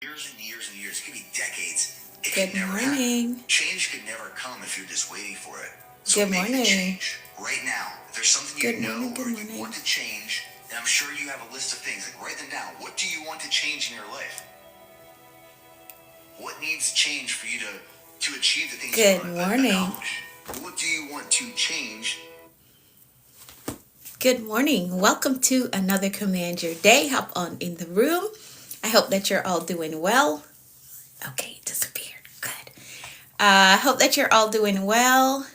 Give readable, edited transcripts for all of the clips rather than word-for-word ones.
years and years and years. It could be decades. It Good could never morning. happen. Change could never come if you're just waiting for it. So Good make the morning. change right now. If there's something Good you know morning. Good or you morning. want to change, and I'm sure you have a list of things. Like, write them down. What do you want to change in your life? What needs to change for you to achieve the things Good you want to morning. accomplish? What do you want to change? Good morning. Welcome to another Command Your Day. Hop on in the room. I hope that you're all doing well. Okay, it disappeared. Good. I hope that you're all doing well.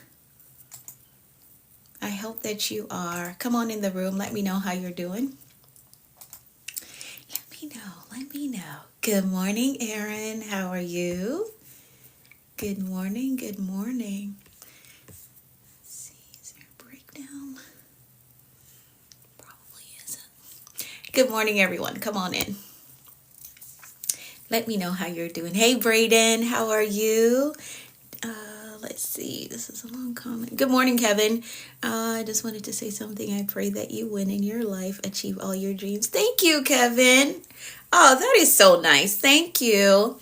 I hope that you are. Come on in the room. Let me know how you're doing. Let me know. Let me know. Good morning, Erin. How are you? Good morning. Good morning. Let's see. Is there a breakdown? Probably isn't. Good morning, everyone. Come on in. Let me know how you're doing. Hey, Brayden. How are you? Let's see. This is a long comment. Good morning, Kevin. I just wanted to say something. I pray that you win in your life, achieve all your dreams. Thank you, Kevin. Oh, that is so nice. Thank you.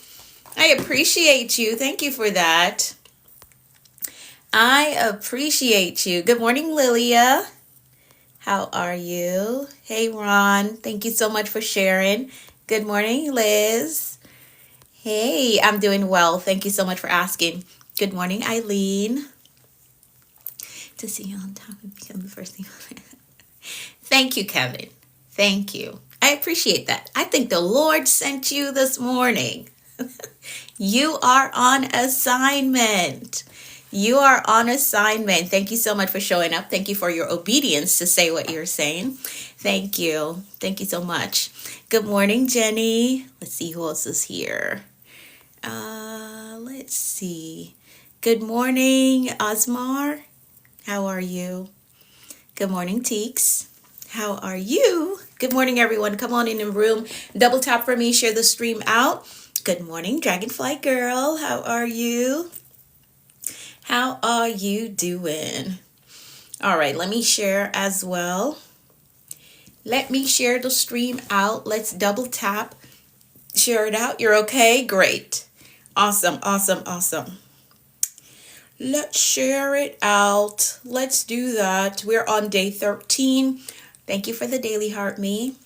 I appreciate you. Thank you for that. I appreciate you. Good morning, Lilia. How are you? Hey, Ron. Thank you so much for sharing. Good morning, Liz. Hey, I'm doing well. Thank you so much for asking. Good morning, Eileen. To see you on top and become the first thing. Thank you, Kevin. Thank you. I appreciate that. I think the Lord sent you this morning. You are on assignment. You are on assignment. Thank you so much for showing up. Thank you for your obedience to say what you're saying. Thank you. Thank you so much. Good morning, Jenny. Let's see who else is here. Let's see. Good morning, Osmar. How are you? Good morning, Teeks. How are you? Good morning, everyone. Come on in the room. Double tap for me. Share the stream out. Good morning, Dragonfly Girl. How are you? How are you doing? All right, let me share as well. Let me share the stream out. Let's double tap. Share it out. You're okay? Great. Awesome, awesome, awesome. Let's share it out. Let's do that. We're on day 13. Thank you for the daily heart me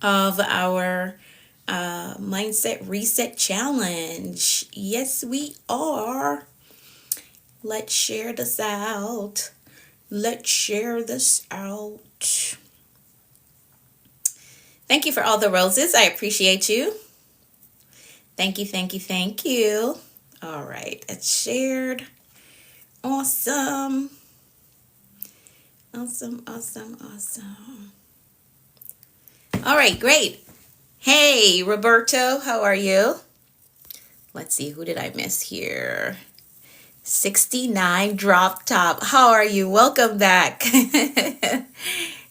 of our mindset reset challenge. Yes, we are. Let's share this out. Let's share this out. Thank you for all the roses. I appreciate you. Thank you, thank you, thank you. All right, it's shared. Awesome. Awesome, awesome, awesome. All right, great. Hey, Roberto, how are you? Let's see, who did I miss here? 69 Drop Top. How are you? Welcome back.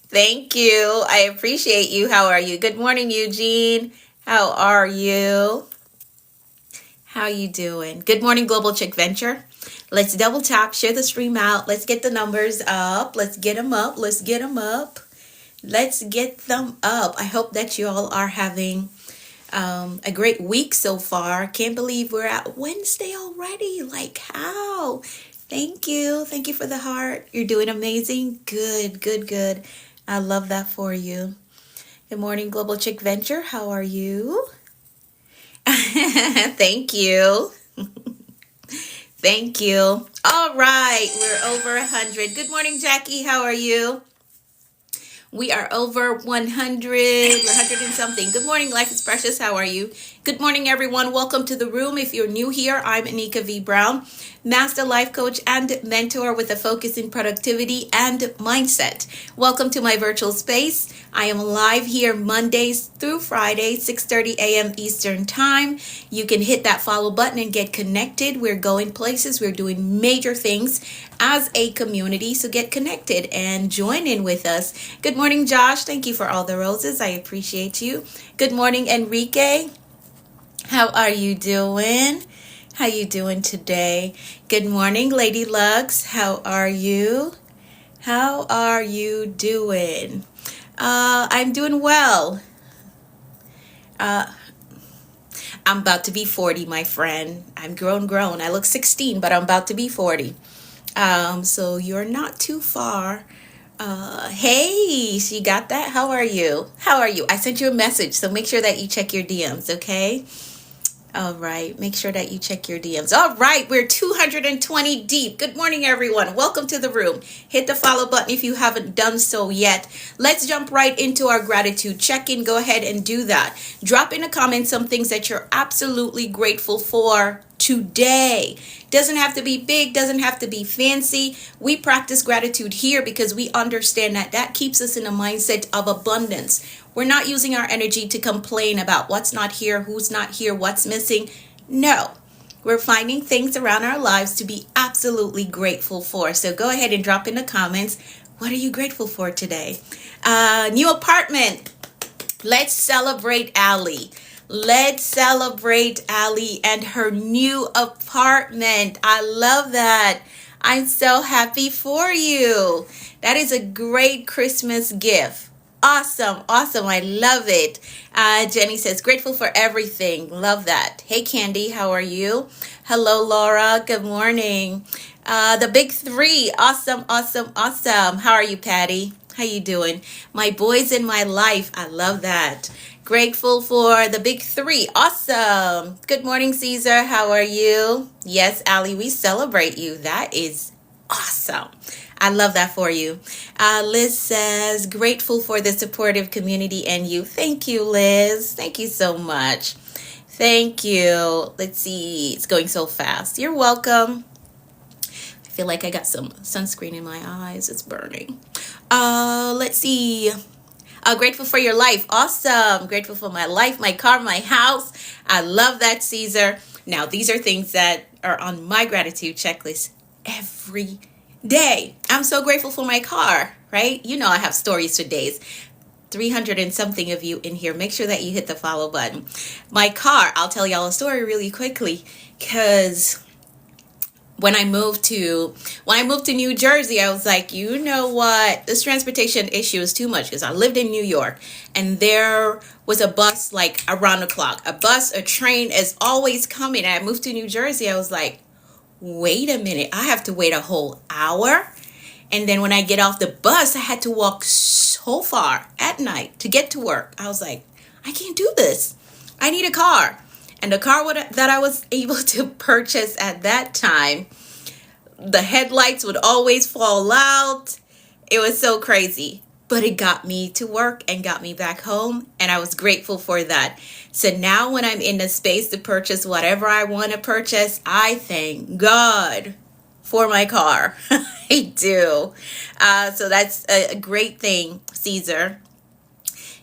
Thank you. I appreciate you. How are you? Good morning, Eugene. How are you? How you doing? Good morning, Global Chick Venture. Let's double tap, share the stream out. Let's get the numbers up. Let's get them up. Let's get them up. Let's get them up. I hope that you all are having a great week so far. Can't believe we're at Wednesday already. Like, how? Thank you. Thank you for the heart. You're doing amazing. Good, good, good. I love that for you. Good morning, Global Chick Venture. How are you? Thank you. Thank you. All right. We're over 100. Good morning, Jackie. How are you? We are over 100. We're 100 and something. Good morning, Life is Precious. How are you? Good morning, everyone. Welcome to the room. If you're new here, I'm Anika V. Brown, Master Life Coach and Mentor with a focus in productivity and mindset. Welcome to my virtual space. I am live here Mondays through Fridays, 6:30 a.m. Eastern Time. You can hit that follow button and get connected. We're going places. We're doing major things as a community. So get connected and join in with us. Good morning, Josh. Thank you for all the roses. I appreciate you. Good morning, Enrique. How are you doing? How you doing today? Good morning, Lady Lugs. How are you? How are you doing? I'm doing well. I'm about to be 40, my friend. I'm grown. I look 16, but I'm about to be 40. So you're not too far. Hey, she got that? How are you? How are you? I sent you a message, so make sure that you check your DMs, okay? All right, make sure that you check your DMs. All right, we're 220 deep. Good morning, everyone. Welcome to the room. Hit the follow button if you haven't done so yet. Let's jump right into our gratitude check-in. Go ahead and do that. Drop in the comments some things that you're absolutely grateful for today. Doesn't have to be big, doesn't have to be fancy. We practice gratitude here because we understand that that keeps us in a mindset of abundance. We're not using our energy to complain about what's not here, who's not here, what's missing. No, we're finding things around our lives to be absolutely grateful for. So go ahead and drop in the comments. What are you grateful for today? New apartment. Let's celebrate Allie. Let's celebrate Allie and her new apartment. I love that. I'm so happy for you. That is a great Christmas gift. Awesome. I love it. Jenny says, grateful for everything. Love that. Hey, Candy, how are you? Hello, Laura. Good morning. The big three. Awesome. How are you, Patty? How you doing? My boys in my life. I love that. Grateful for the big three. Awesome. Good morning, Caesar. How are you? Yes, Allie, we celebrate you. That is awesome. I love that for you. Liz says, grateful for the supportive community and you. Thank you, Liz. Thank you so much. Thank you. Let's see. It's going so fast. You're welcome. I feel like I got some sunscreen in my eyes. It's burning. Let's see. Grateful for your life. Awesome. Grateful for my life, my car, my house. I love that, Caesar. Now, these are things that are on my gratitude checklist every day. I'm so grateful for my car, right? You know I have stories for days. 300 and something of you in here. Make sure that you hit the follow button. My car, I'll tell y'all a story really quickly because when I moved to New Jersey, I was like, you know what? This transportation issue is too much because I lived in New York and there was a bus like around the clock. A bus, a train is always coming. And I moved to New Jersey. I was like, wait a minute, I have to wait a whole hour? And then when I get off the bus, I had to walk so far at night to get to work. I was like, I can't do this. I need a car. And the car that I was able to purchase at that time, the headlights would always fall out. It was so crazy. But it got me to work and got me back home. And I was grateful for that. So now when I'm in the space to purchase whatever I want to purchase, I thank God for my car. I do. So that's a great thing, Caesar.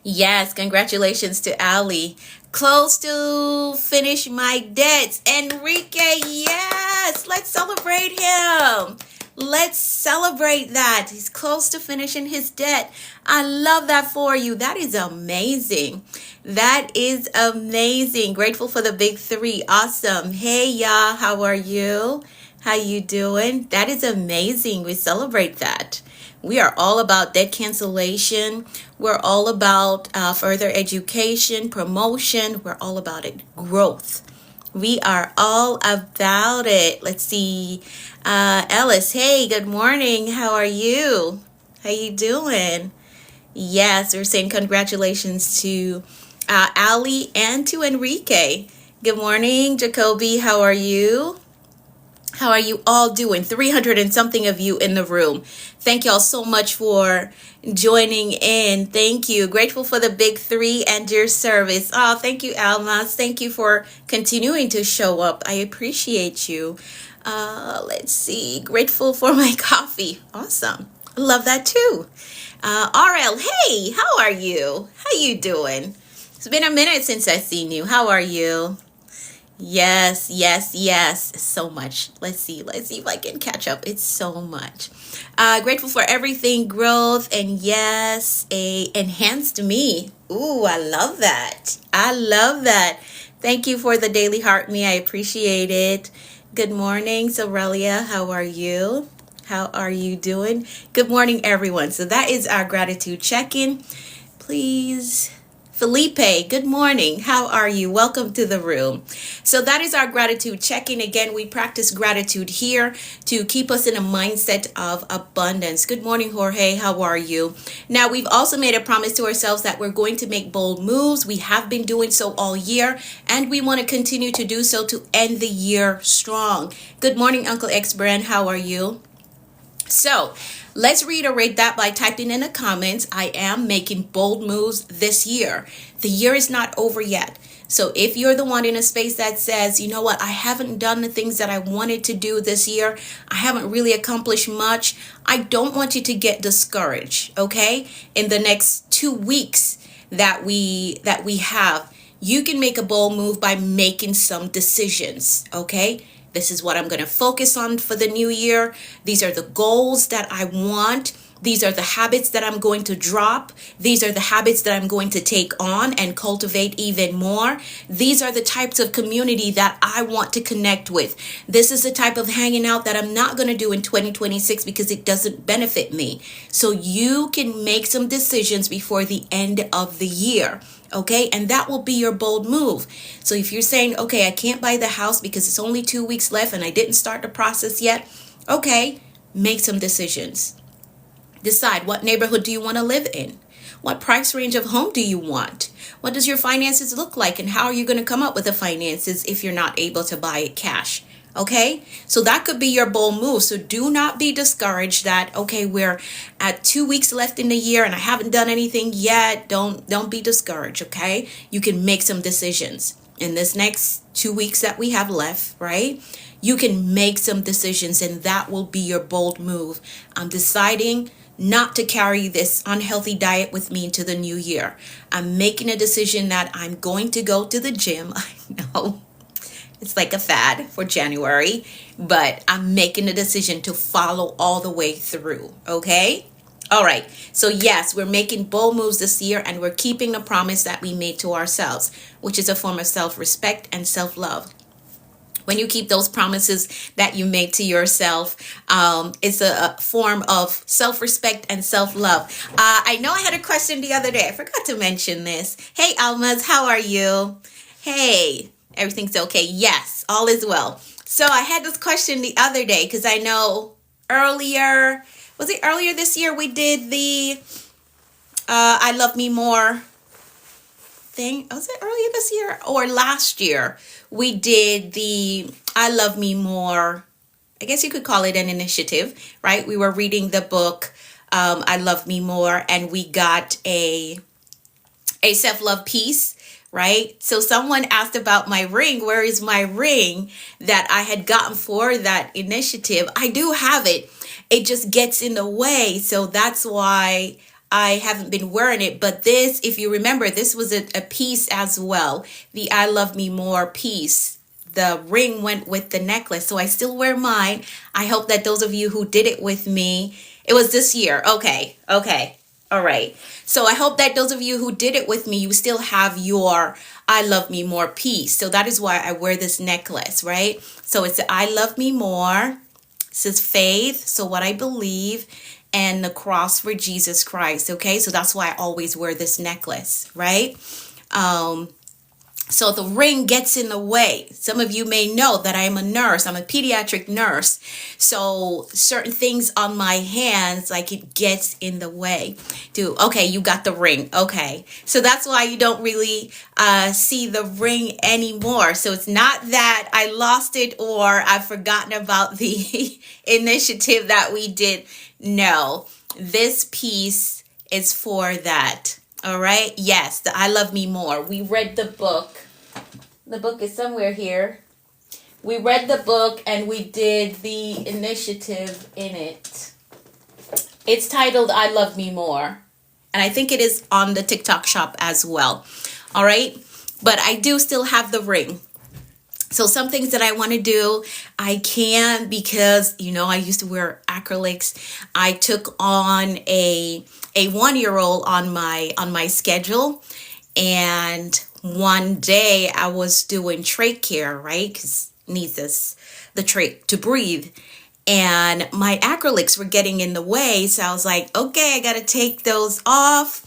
Yes, congratulations to Ali. Close to finish my debts. Enrique, yes, let's celebrate him. Let's celebrate that. He's close to finishing his debt. I love that for you. That is amazing. That is amazing. Grateful for the big three. Awesome. Hey, y'all. How are you? How you doing? That is amazing. We celebrate that. We are all about debt cancellation. We're all about further education, promotion. We're all about it. Growth. We are all about it. Let's see. Ellis, hey, good morning. How are you? How you doing? Yes, we're saying congratulations to Ali and to Enrique. Good morning, Jacoby. How are you? How are you all doing? 300 and something of you in the room. Thank y'all so much for joining in. Thank you. Grateful for the big three and your service. Oh, thank you, Almas. Thank you for continuing to show up. I appreciate you. Let's see. Grateful for my coffee. Awesome. Love that too. RL, hey, how are you? How you doing? It's been a minute since I've seen you. How are you? Yes. So much. Let's see if I can catch up. It's so much. Grateful for everything, growth, and yes, a enhanced me. Ooh, I love that. Thank you for the daily heart me. I appreciate it. Good morning, Sorelia. How are you? How are you doing? Good morning, everyone. So that is our gratitude check-in. Please Felipe, good morning. How are you? Welcome to the room. So that is our gratitude check-in. Again, we practice gratitude here to keep us in a mindset of abundance. Good morning, Jorge. How are you? Now, we've also made a promise to ourselves that we're going to make bold moves. We have been doing so all year, and we want to continue to do so to end the year strong. Good morning, Uncle X Brand. How are you? So let's reiterate that by typing in the comments. I am making bold moves this year. The year is not over yet. So if you're the one in a space that says, you know what, I haven't done the things that I wanted to do this year, I haven't really accomplished much, I don't want you to get discouraged, okay? In the next 2 weeks that we have, you can make a bold move by making some decisions, okay? This is what I'm going to focus on for the new year. These are the goals that I want. These are the habits that I'm going to drop. These are the habits that I'm going to take on and cultivate even more. These are the types of community that I want to connect with. This is the type of hanging out that I'm not going to do in 2026 because it doesn't benefit me. So you can make some decisions before the end of the year. Okay, and that will be your bold move. So if you're saying, okay, I can't buy the house because it's only 2 weeks left and I didn't start the process yet, okay, make some decisions. Decide, what neighborhood do you want to live in? What price range of home do you want? What does your finances look like, and how are you going to come up with the finances if you're not able to buy it cash? Okay, so that could be your bold move. So do not be discouraged that, okay, we're at 2 weeks left in the year and I haven't done anything yet. Don't be discouraged, okay? You can make some decisions in this next 2 weeks that we have left, right? You can make some decisions, and that will be your bold move. I'm deciding not to carry this unhealthy diet with me into the new year. I'm making a decision that I'm going to go to the gym. I know it's like a fad for January, but I'm making a decision to follow all the way through, okay? All right, so yes, we're making bold moves this year, and we're keeping the promise that we made to ourselves, which is a form of self-respect and self-love. When you keep those promises that you make to yourself, it's a form of self-respect and self-love. I know I had a question the other day. I forgot to mention this. Hey, Almas, how are you? Hey, everything's okay? Yes, all is well. So I had this question the other day because I know earlier this year we did the I Love Me More thing. Was it earlier this year or last year? We did the I Love Me More, I guess you could call it an initiative, right? We were reading the book, I Love Me More, and we got a self-love piece, right? So someone asked about my ring. Where is my ring that I had gotten for that initiative? I do have it. It just gets in the way. So that's why I haven't been wearing it. But this, if you remember, this was a piece as well. The I Love Me More piece. The ring went with the necklace. So I still wear mine. I hope that those of you who did it with me, it was this year. Okay. All right. So I hope that those of you who did it with me, you still have your I Love Me More piece. So that is why I wear this necklace, right? So it's I Love Me More. It says faith, so what I believe, and the cross for Jesus Christ, okay? So that's why I always wear this necklace, right? So the ring gets in the way. Some of you may know that I'm a nurse. I'm a pediatric nurse. So certain things on my hands, like it gets in the way. Okay, you got the ring. Okay. So that's why you don't really see the ring anymore. So it's not that I lost it or I've forgotten about the initiative that we did. No, this piece is for that. All right. Yes, the I Love Me More. We read the book. The book is somewhere here. We read the book and we did the initiative in it. It's titled I Love Me More. And I think it is on the TikTok shop as well. All right. But I do still have the ring. So some things that I want to do, I can because, I used to wear acrylics. I took on a 1-year-old on my schedule, and one day I was doing trach care, right? Because needs the trach to breathe, and my acrylics were getting in the way. So I was like, okay, I got to take those off.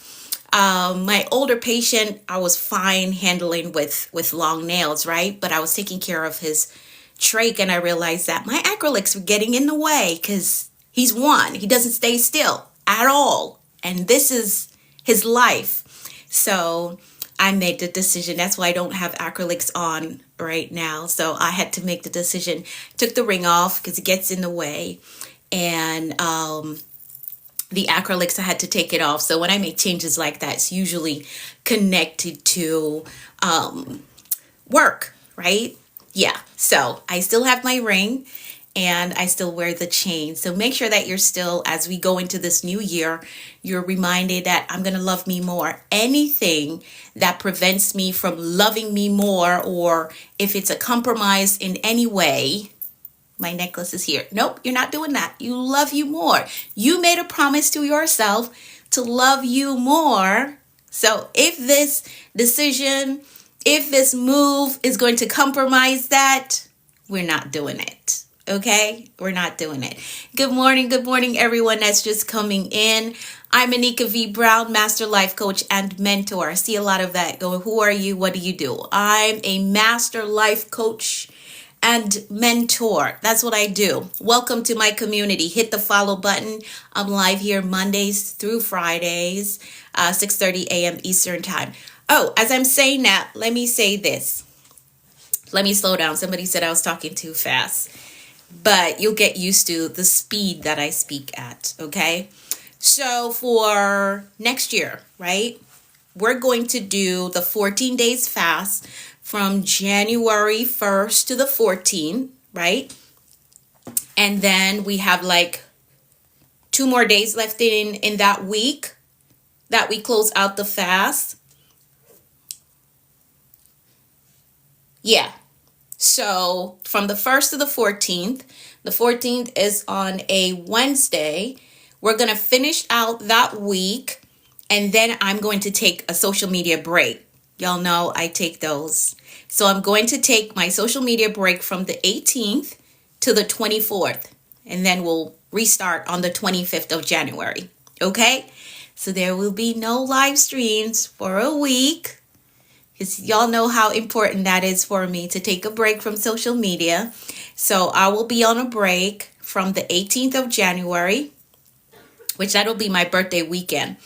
My older patient, I was fine handling with long nails, right? But I was taking care of his trach, and I realized that my acrylics were getting in the way because he's one. He doesn't stay still at all, and this is his life. So I made the decision. That's why I don't have acrylics on right now. So I had to make the decision. Took the ring off because it gets in the way, and the acrylics, I had to take it off. So when I make changes like that, it's usually connected to work, right? Yeah. So I still have my ring and I still wear the chain. So make sure that you're still, as we go into this new year, you're reminded that I'm going to love me more. Anything that prevents me from loving me more, or if it's a compromise in any way, my necklace is here. Nope, you're not doing that. You love you more. You made a promise to yourself to love you more. So if this decision, if this move is going to compromise that, we're not doing it. Okay? We're not doing it. Good morning, everyone that's just coming in. I'm Anika V. Brown, Master Life Coach and Mentor. I see a lot of that going, who are you? What do you do? I'm a Master Life Coach and mentor. That's what I do. Welcome to my community. Hit the follow button. I'm live here Mondays through Fridays, 6:30 a.m. Eastern Time. Oh, as I'm saying that, let me say this. Let me slow down. Somebody said I was talking too fast, but you'll get used to the speed that I speak at, okay? So for next year, right, we're going to do the 14 days fast from January 1st to the 14th, right? And then we have like 2 more days left in that week that we close out the fast. Yeah. So from the 1st to the 14th is on a Wednesday. We're going to finish out that week, and then I'm going to take a social media break. Y'all know I take those. So I'm going to take my social media break from the 18th to the 24th, and then we'll restart on the 25th of January. Okay? So there will be no live streams for a week, because y'all know how important that is for me to take a break from social media. So I will be on a break from the 18th of January, which that'll be my birthday weekend.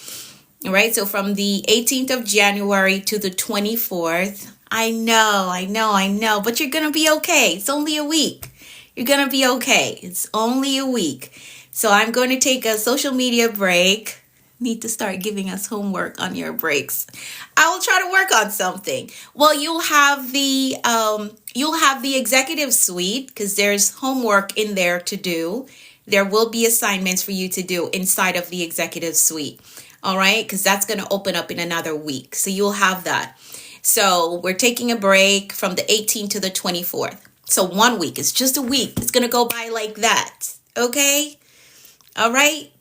All right, so from the 18th of January to the 24th, I know, but you're going to be okay. It's only a week. You're going to be okay. It's only a week. So I'm going to take a social media break. Need to start giving us homework on your breaks. I will try to work on something. Well, you'll have the executive suite, because there's homework in there to do. There will be assignments for you to do inside of the executive suite. All right, because that's going to open up in another week. So you'll have that. So we're taking a break from the 18th to the 24th. So 1 week. It's just a week. It's going to go by like that. Okay? All right?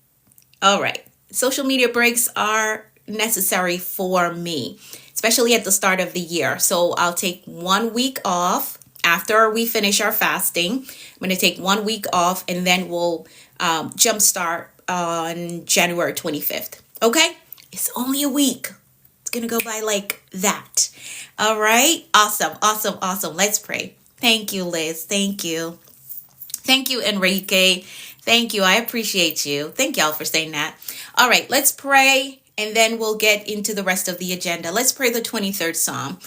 All right. Social media breaks are necessary for me, especially at the start of the year. So I'll take 1 week off after we finish our fasting. I'm going to take 1 week off, and then we'll jumpstart on January 25th. Okay? It's only a week. It's going to go by like that. All right? Awesome. Let's pray. Thank you, Liz. Thank you. Thank you, Enrique. Thank you. I appreciate you. Thank y'all for saying that. All right, let's pray, and then we'll get into the rest of the agenda. Let's pray the 23rd Psalm.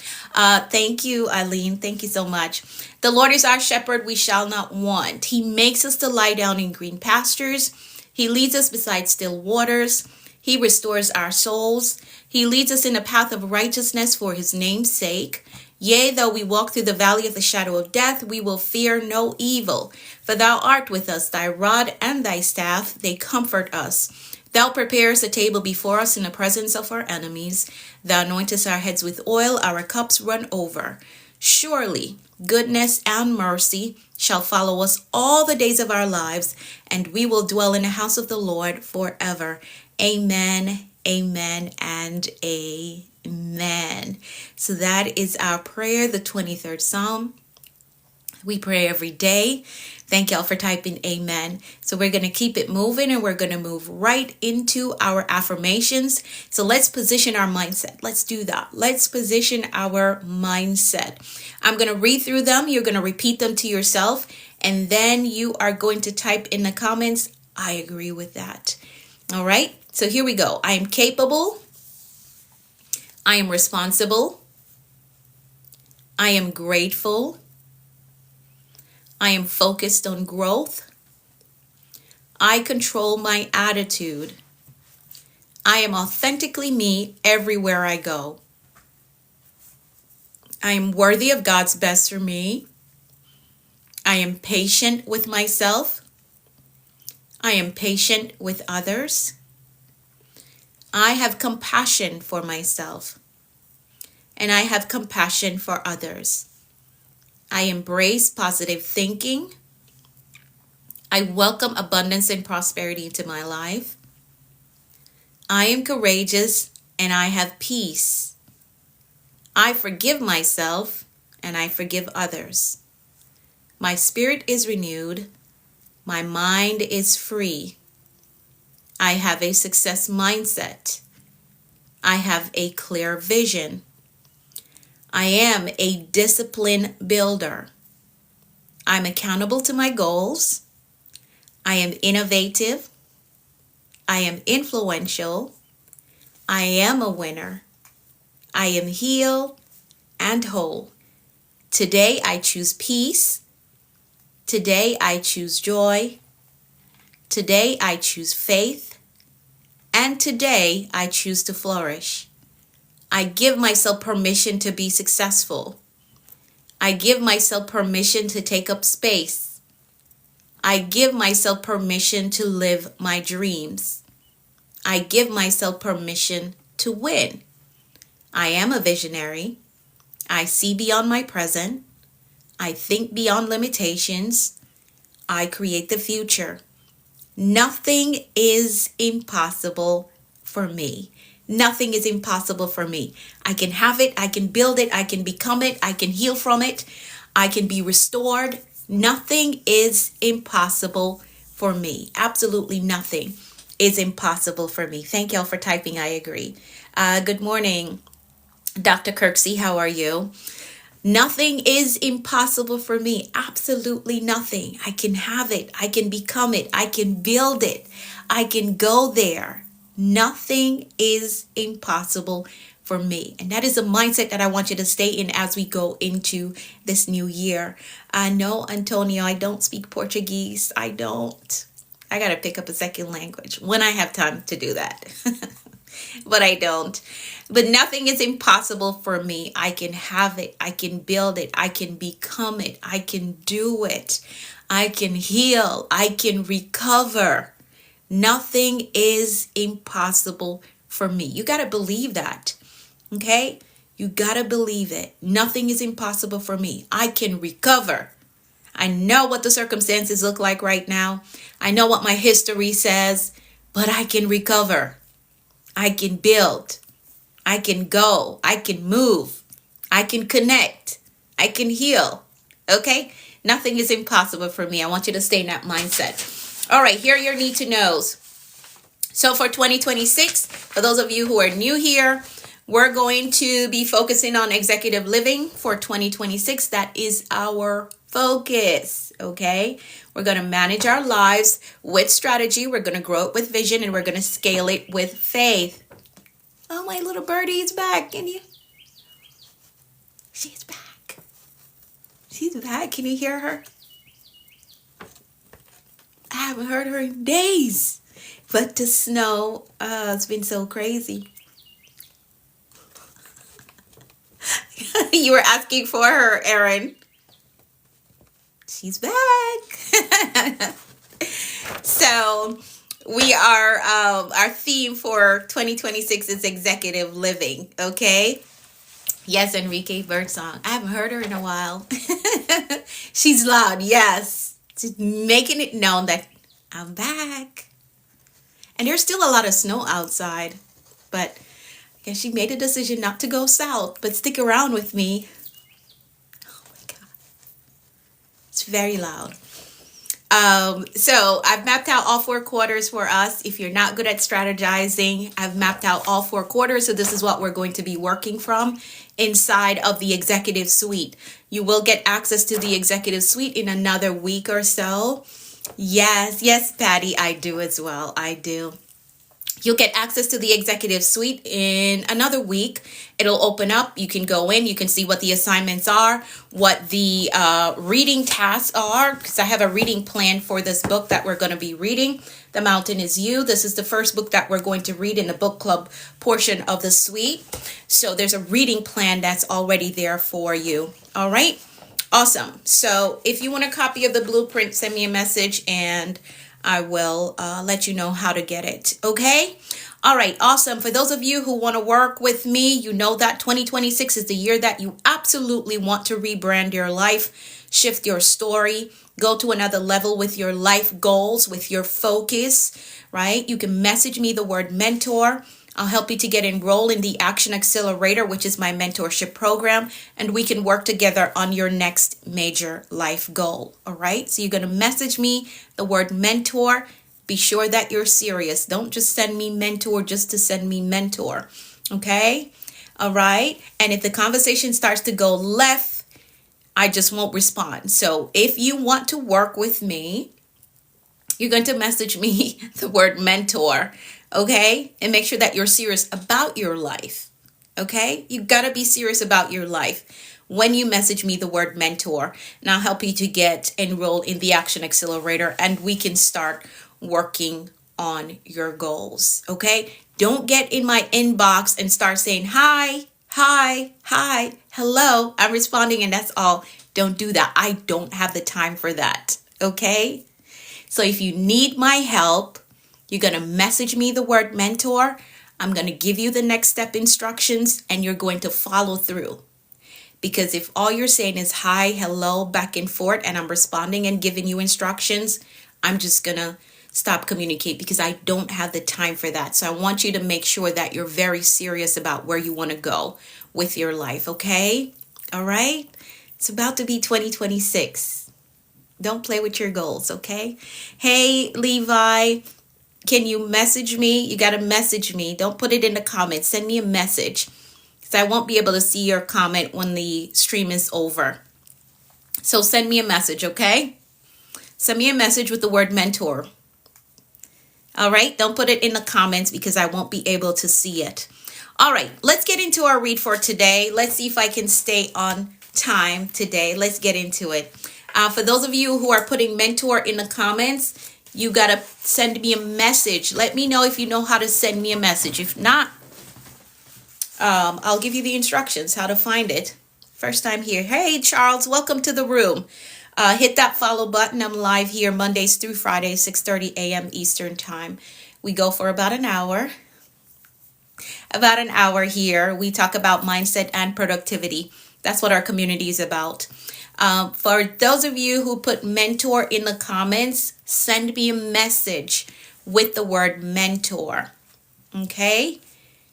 Thank you, Eileen. Thank you so much. The Lord is our shepherd. We shall not want. He makes us to lie down in green pastures. He leads us beside still waters. He restores our souls. He leads us in a path of righteousness for his name's sake. Yea, though we walk through the valley of the shadow of death, we will fear no evil. For thou art with us, thy rod and thy staff, they comfort us. Thou preparest a table before us in the presence of our enemies. Thou anointest our heads with oil, our cups run over. Surely goodness and mercy shall follow us all the days of our lives, and we will dwell in the house of the Lord forever. Amen, amen, and amen. So that is our prayer, the 23rd Psalm. We pray every day. Thank y'all for typing amen. So we're going to keep it moving and we're going to move right into our affirmations. So let's position our mindset. Let's do that. Let's position our mindset. I'm going to read through them. You're going to repeat them to yourself. And then you are going to type in the comments, I agree with that. All right. So here we go. I am capable. I am responsible. I am grateful. I am focused on growth. I control my attitude. I am authentically me everywhere I go. I am worthy of God's best for me. I am patient with myself. I am patient with others. I have compassion for myself. And I have compassion for others. I embrace positive thinking. I welcome abundance and prosperity into my life. I am courageous and I have peace. I forgive myself and I forgive others. My spirit is renewed. My mind is free. I have a success mindset. I have a clear vision. I am a discipline builder. I'm accountable to my goals. I am innovative. I am influential. I am a winner. I am healed and whole. Today I choose peace. Today I choose joy. Today I choose faith. And today I choose to flourish. I give myself permission to be successful. I give myself permission to take up space. I give myself permission to live my dreams. I give myself permission to win. I am a visionary. I see beyond my present. I think beyond limitations. I create the future. Nothing is impossible for me. Nothing is impossible for me. I can have it. I can build it. I can become it. I can heal from it. I can be restored. Nothing is impossible for me. Absolutely nothing is impossible for me. Thank y'all for typing. I agree. Good morning, Dr. Kirksey. How are you? Nothing is impossible for me. Absolutely nothing. I can have it. I can become it. I can build it. I can go there. Nothing is impossible for me. And that is a mindset that I want you to stay in as we go into this new year. I know, Antonio, I don't speak Portuguese. I don't. I got to pick up a second language when I have time to do that. But I don't. But nothing is impossible for me. I can have it. I can build it. I can become it. I can do it. I can heal. I can recover. Nothing is impossible for me. You got to believe that. Okay? You got to believe it. Nothing is impossible for me. I can recover. I know what the circumstances look like right now. I know what my history says, but I can recover. I can build. I can go. I can move. I can connect. I can heal. Okay? Nothing is impossible for me. I want you to stay in that mindset. All right, here are your need to knows. So for 2026, for those of you who are new here, we're going to be focusing on executive living for 2026. That is our focus, okay? We're going to manage our lives with strategy. We're going to grow it with vision, and we're going to scale it with faith. Oh, my little birdie is back. Can you? She's back. She's back. Can you hear her? I haven't heard her in days. But the snow, it's been so crazy. You were asking for her, Erin. She's back. So we are, our theme for 2026 is executive living, okay? Yes, Enrique Birdsong. I haven't heard her in a while. She's loud, yes. She's making it known that I'm back. And there's still a lot of snow outside, but I guess she made a decision not to go south, but stick around with me. Oh my God. It's very loud. So I've mapped out all 4 quarters for us. If you're not good at strategizing, I've mapped out all 4 quarters. So this is what we're going to be working from inside of the executive suite. You will get access to the executive suite in another week or so. Yes, Patty, I do as well. I do. You'll get access to the executive suite in another week. It'll open up. You can go in. You can see what the assignments are, what the reading tasks are, because I have a reading plan for this book that we're going to be reading. The Mountain is You. This is the first book that we're going to read in the book club portion of the suite. So there's a reading plan that's already there for you. All right. Awesome. So if you want a copy of the blueprint, send me a message and I will let you know how to get it. Okay. All right. Awesome. For those of you who want to work with me, you know that 2026 is the year that you absolutely want to rebrand your life, shift your story, go to another level with your life goals, with your focus, right? You can message me the word mentor. I'll help you to get enrolled in the Action Accelerator, which is my mentorship program, and we can work together on your next major life goal. All right. So you're going to message me the word mentor. Be sure that you're serious. Don't just send me mentor just to send me mentor. Okay. All right. And if the conversation starts to go left, I just won't respond. So if you want to work with me, you're going to message me the word mentor. Okay. And make sure that you're serious about your life. Okay. You got to be serious about your life when you message me the word mentor, and I'll help you to get enrolled in the Action Accelerator and we can start working on your goals. Okay. Don't get in my inbox and start saying, hi, hello, I'm responding and that's all. Don't do that. I don't have the time for that. Okay. So if you need my help, you're going to message me the word mentor. I'm going to give you the next step instructions and you're going to follow through. Because if all you're saying is hi, hello, back and forth, and I'm responding and giving you instructions, I'm just going to stop communicate because I don't have the time for that. So I want you to make sure that you're very serious about where you want to go with your life. Okay. All right. It's about to be 2026. Don't play with your goals. Okay. Hey, Levi, can you message me? You got to message me. Don't put it in the comments. Send me a message because I won't be able to see your comment when the stream is over. So send me a message. Okay. Send me a message with the word mentor. All right. Don't put it in the comments because I won't be able to see it. All right. Let's get into our read for today. Let's see if I can stay on time today. Let's get into it. For those of you who are putting mentor in the comments, you got to send me a message. Let me know if you know how to send me a message. If not, I'll give you the instructions how to find it. First time here. Hey, Charles, welcome to the room. Hit that follow button. I'm live here Mondays through Fridays, 6:30 a.m. Eastern time. We go for about an hour. About an hour here. We talk about mindset and productivity. That's what our community is about. For those of you who put mentor in the comments, send me a message with the word mentor. Okay?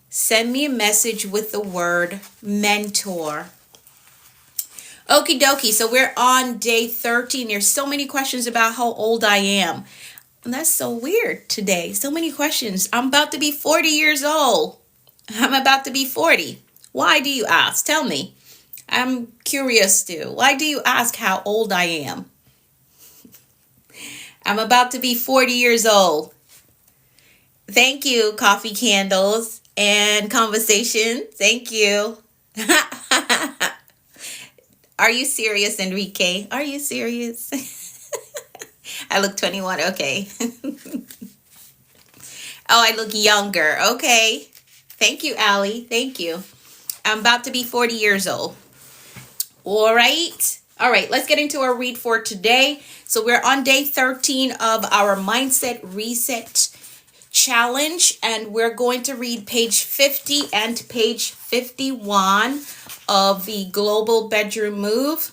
Send me a message with the word mentor. Okie dokie. So we're on day 13. There's so many questions about how old I am. And that's so weird today. So many questions. I'm about to be 40 years old. I'm about to be 40. Why do you ask? Tell me. I'm curious too. Why do you ask how old I am? I'm about to be 40 years old. Thank you, Coffee Candles and Conversation. Thank you. Are you serious, Enrique? Are you serious? I look 21. Okay. Oh, I look younger. Okay. Thank you, Allie. Thank you. I'm about to be 40 years old. All right. All right. Let's get into our read for today. So we're on day 13 of our Mindset Reset Challenge, and we're going to read page 50 and page 51 of the Global Bedroom Move.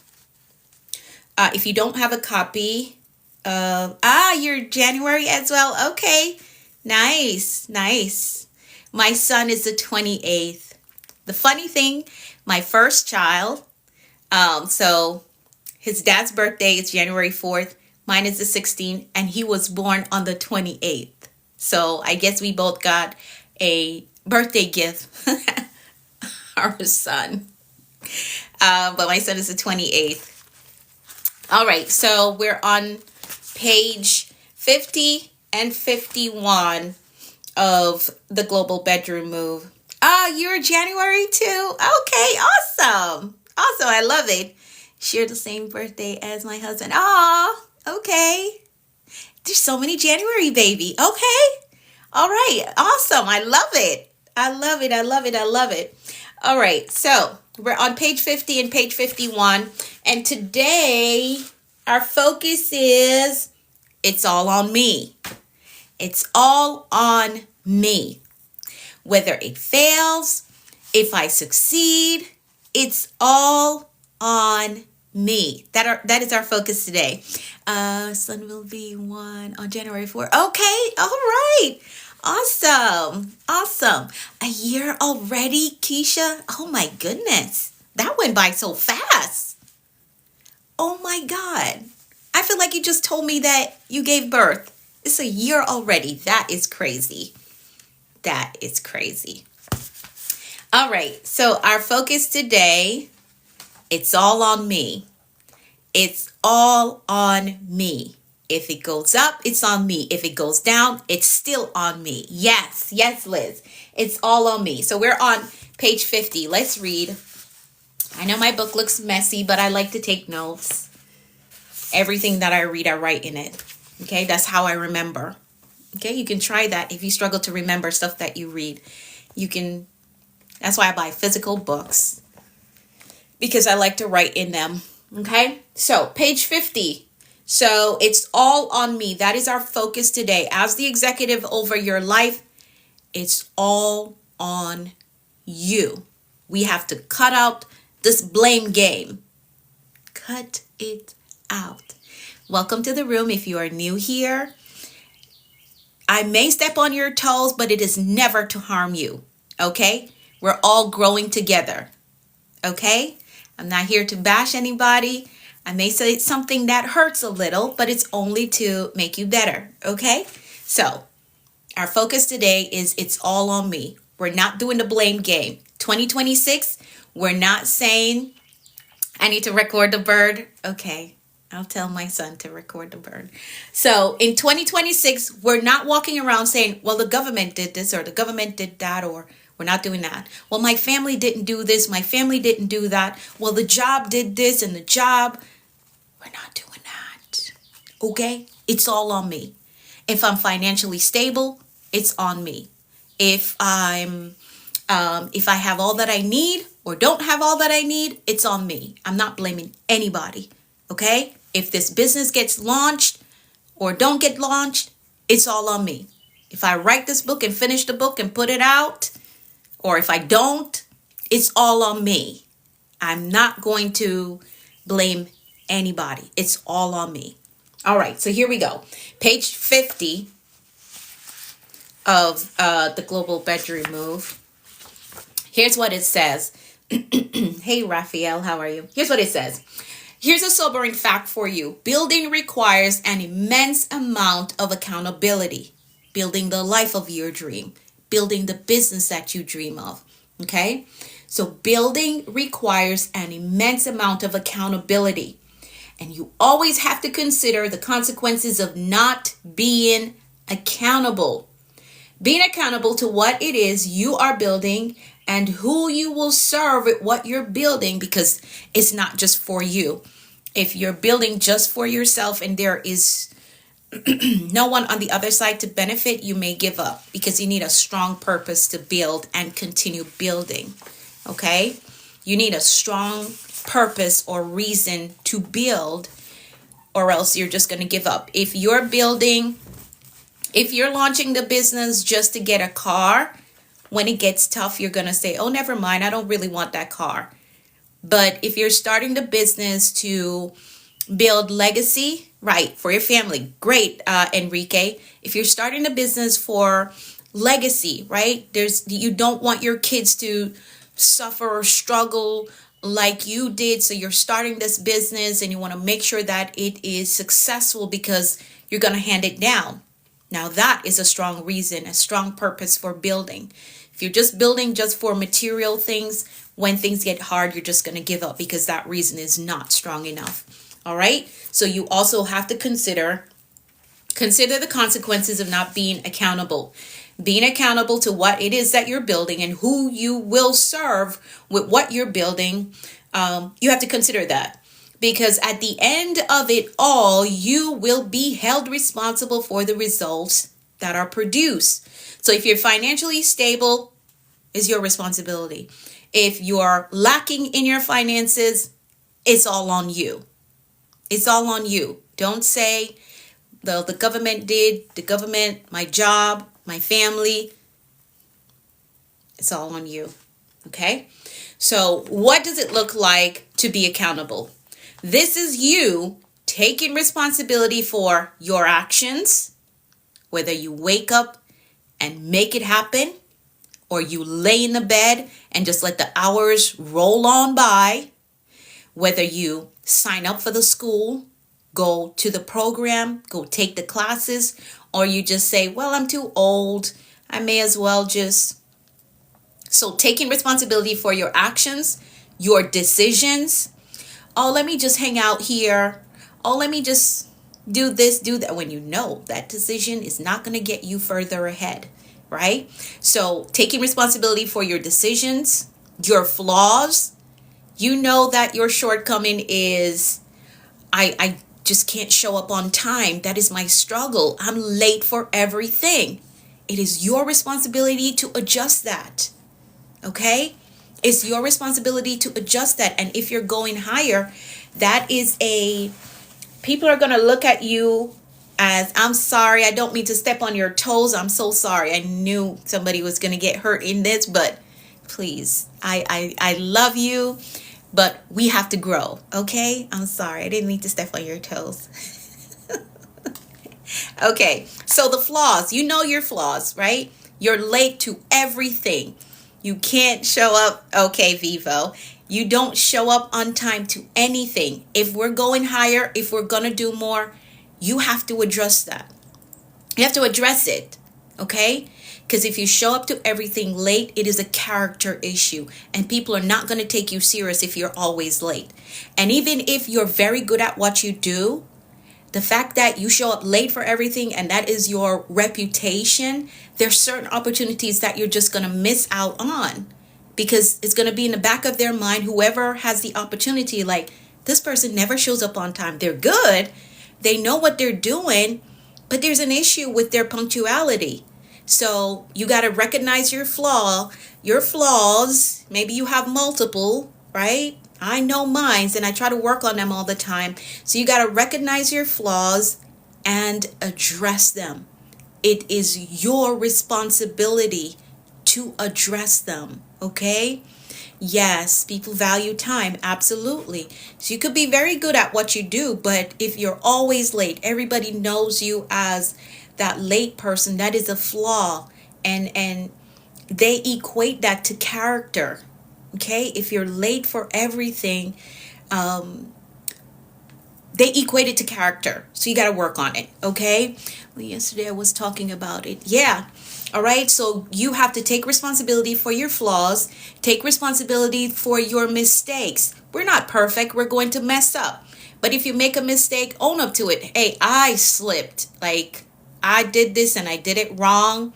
If you don't have a copy, you're January as well. Okay. Nice. My son is the 28th. The funny thing, my first child, so His dad's birthday is January 4th. Mine is the 16th, and he was born on the 28th. So I guess we both got a birthday gift. Our son. But my son is the 28th. All right, so we're on page 50 and 51 of the Global Bedroom Move. You're January too? Okay, awesome. Awesome, I love it. Share the same birthday as my husband. Okay. There's so many January, baby. Okay. All right, awesome. I love it. I love it. I love it. I love it. All right, so we're on page 50 and page 51. And today, our focus is, it's all on me. It's all on me. Whether it fails, if I succeed, it's all on me. That is our focus today. Son will be 1 on January 4th. Okay, all right. Awesome. Awesome. A year already, Keisha? Oh my goodness. That went by so fast. Oh my God. I feel like you just told me that you gave birth. It's a year already. That is crazy. That is crazy. All right. So our focus today, it's all on me. It's all on me. If it goes up, it's on me. If it goes down, it's still on me. Yes. Yes, Liz. It's all on me. So we're on page 50. Let's read. I know my book looks messy, but I like to take notes. Everything that I read, I write in it. Okay, that's how I remember. Okay, you can try that if you struggle to remember stuff that you read. You can, that's why I buy physical books, because I like to write in them. Okay, so page 50. So it's all on me. That is our focus today. As the executive over your life, it's all on you. We have to cut out this blame game. Cut it out. Welcome to the room. If you are new here, I may step on your toes, but it is never to harm you. Okay? We're all growing together. Okay? I'm not here to bash anybody. I may say something that hurts a little, but it's only to make you better. Okay? So, our focus today is it's all on me. We're not doing the blame game. 2026, we're not saying, I need to record the bird. Okay, I'll tell my son to record the bird. So in 2026, we're not walking around saying, well, the government did this or the government did that, or we're not doing that. Well, my family didn't do this. My family didn't do that. Well, the job did this and the job. We're not doing that. Okay? It's all on me. If I'm financially stable, it's on me. If I have all that I need or don't have all that I need, it's on me. I'm not blaming anybody. Okay? If this business gets launched or don't get launched, it's all on me. If I write this book and finish the book and put it out, or if I don't, it's all on me. I'm not going to blame anybody. It's all on me. All right, so here we go. Page 50 of the Global Bedroom Move. Here's what it says. Hey, Raphael, how are you? Here's what it says. Here's a sobering fact for you. Building requires an immense amount of accountability. Building the life of your dream. Building the business that you dream of. Okay? So building requires an immense amount of accountability. And you always have to consider the consequences of not being accountable. Being accountable to what it is you are building and who you will serve with what you're building, because it's not just for you. If you're building just for yourself and there is no one on the other side to benefit, you may give up because you need a strong purpose to build and continue building. Okay? You need a strong purpose or reason to build, or else you're just going to give up. If you're launching the business just to get a car, when it gets tough, you're going to say, oh, never mind, I don't really want that car. But if you're starting the business to build legacy, right, for your family, great, Enrique. If you're starting the business for legacy, right, you don't want your kids to suffer or struggle like you did. So you're starting this business and you want to make sure that it is successful because you're going to hand it down. Now that is a strong reason, a strong purpose for building. If you're just building just for material things, when things get hard, you're just going to give up because that reason is not strong enough. All right. So you also have to consider the consequences of not being accountable. Being accountable to what it is that you're building and who you will serve with what you're building. You have to consider that. Because at the end of it all, you will be held responsible for the results that are produced. So if you're financially stable, it's your responsibility. If you're lacking in your finances, it's all on you. It's all on you. Don't say the government did, the government, my job, my family. It's all on you. Okay? So what does it look like to be accountable? This is you taking responsibility for your actions, whether you wake up and make it happen, or you lay in the bed and just let the hours roll on by, whether you sign up for the school, go to the program, go take the classes, or you just say, well, I'm too old, I may as well just. So taking responsibility for your actions, your decisions. Oh, let me just hang out here. Oh, let me just do this, do that. When you know that decision is not going to get you further ahead, right? So taking responsibility for your decisions, your flaws. You know that your shortcoming is, I just can't show up on time. That is my struggle. I'm late for everything. It is your responsibility to adjust that. Okay? It's your responsibility to adjust that. And if you're going higher, people are going to look at you as, I'm sorry, I don't mean to step on your toes. I'm so sorry. I knew somebody was going to get hurt in this, but please, I love you, but we have to grow. Okay? I'm sorry. I didn't mean to step on your toes. Okay. So the flaws, you know your flaws, right? You're late to everything. You can't show up. Okay, Vivo. You don't show up on time to anything. If we're going higher, if we're going to do more, you have to address that. You have to address it. Okay? Because if you show up to everything late, it is a character issue. And people are not going to take you serious if you're always late. And even if you're very good at what you do, the fact that you show up late for everything and that is your reputation, there's certain opportunities that you're just going to miss out on because it's going to be in the back of their mind, whoever has the opportunity, like, this person never shows up on time. They're good. They know what they're doing, but there's an issue with their punctuality. So you got to recognize your flaws. Maybe you have multiple, right? I know mine, and I try to work on them all the time. So you got to recognize your flaws and address them. It is your responsibility to address them, okay? Yes, people value time, absolutely. So you could be very good at what you do, but if you're always late, everybody knows you as that late person. That is a flaw, and they equate that to character. Okay, if you're late for everything, they equate it to character. So you got to work on it. Okay. Well, yesterday I was talking about it. Yeah. All right. So you have to take responsibility for your flaws. Take responsibility for your mistakes. We're not perfect. We're going to mess up. But if you make a mistake, own up to it. Hey, I slipped. Like, I did this and I did it wrong.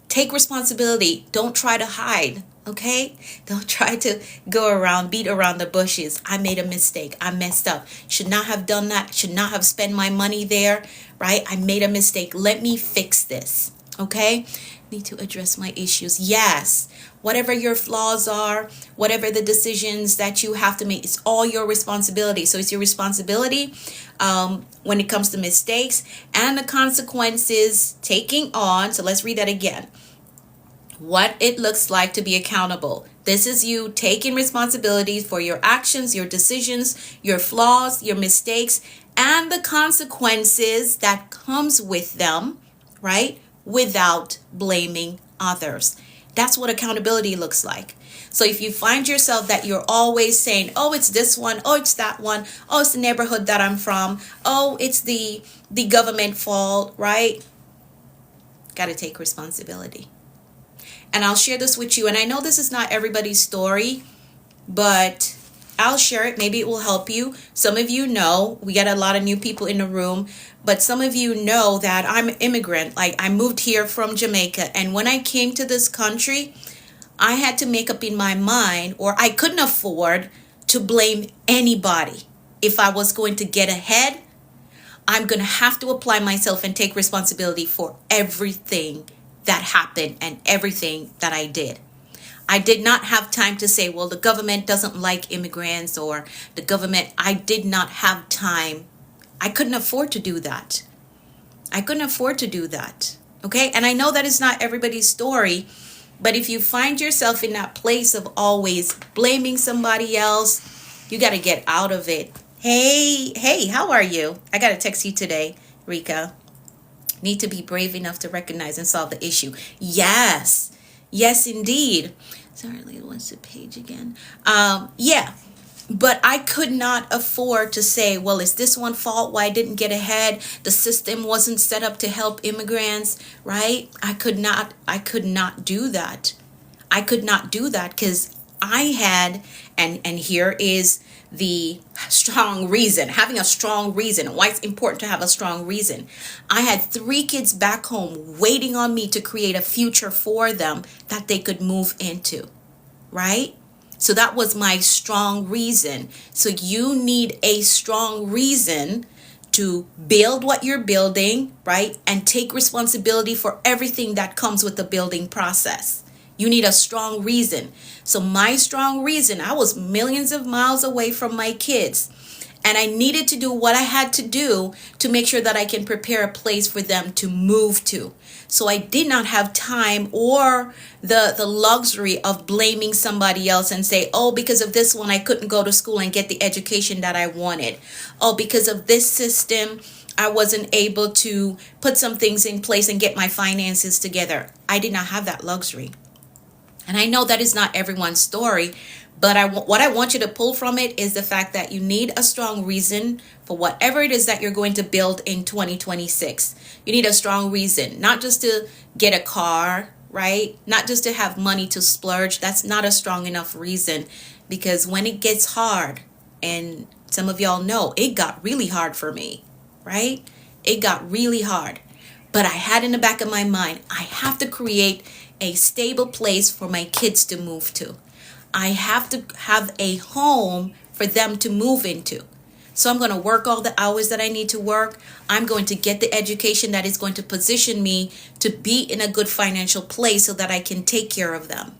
Take responsibility. Don't try to hide. Okay? Don't try to beat around the bushes. I made a mistake. I messed up. Should not have done that. Should not have spent my money there. Right? I made a mistake. Let me fix this. Okay? Need to address my issues. Yes. Whatever your flaws are, whatever the decisions that you have to make, it's all your responsibility. So it's your responsibility when it comes to mistakes and the consequences taking on. So let's read that again. What it looks like to be accountable. This is you taking responsibility for your actions, your decisions, your flaws, your mistakes, and the consequences that comes with them, right? Without blaming others. That's what accountability looks like. So if you find yourself that you're always saying, oh, it's this one, oh, it's that one, oh, it's the neighborhood that I'm from, oh, it's the government fault, right? Got to take responsibility. And I'll share this with you. And I know this is not everybody's story, but I'll share it. Maybe it will help you. Some of you know, we got a lot of new people in the room, but some of you know that I'm an immigrant. Like, I moved here from Jamaica. And when I came to this country, I had to make up in my mind, or I couldn't afford to blame anybody. If I was going to get ahead, I'm going to have to apply myself and take responsibility for everything that happened and everything that I did. I did not have time to say, well, the government doesn't like immigrants, or the government, I did not have time. I couldn't afford to do that. I couldn't afford to do that. Okay. And I know that is not everybody's story, but if you find yourself in that place of always blaming somebody else, you got to get out of it. Hey, how are you? I got to text you today, Rika. Need to be brave enough to recognize and solve the issue. Yes, indeed. Sorry, Leah wants the page again. Yeah, but I could not afford to say, well, is this one fault why I didn't get ahead? The system wasn't set up to help immigrants, right? I could not do that. I could not do that because I had, and here is the strong reason, having a strong reason, why it's important to have a strong reason. I had 3 kids back home waiting on me to create a future for them that they could move into, right? So that was my strong reason. So you need a strong reason to build what you're building, right? And take responsibility for everything that comes with the building process. You need a strong reason. So my strong reason, I was millions of miles away from my kids, and I needed to do what I had to do to make sure that I can prepare a place for them to move to. So I did not have time or the luxury of blaming somebody else and say, oh, because of this one, I couldn't go to school and get the education that I wanted. Oh, because of this system, I wasn't able to put some things in place and get my finances together. I did not have that luxury. And I know that is not everyone's story, but what I want you to pull from it is the fact that you need a strong reason for whatever it is that you're going to build in 2026. You need a strong reason, not just to get a car, right? Not just to have money to splurge. That's not a strong enough reason, because when it gets hard, and some of y'all know it got really hard for me, right? It got really hard. But I had in the back of my mind, I have to create a stable place for my kids to move to. I have to have a home for them to move into. So I'm going to work all the hours that I need to work. I'm going to get the education that is going to position me to be in a good financial place so that I can take care of them.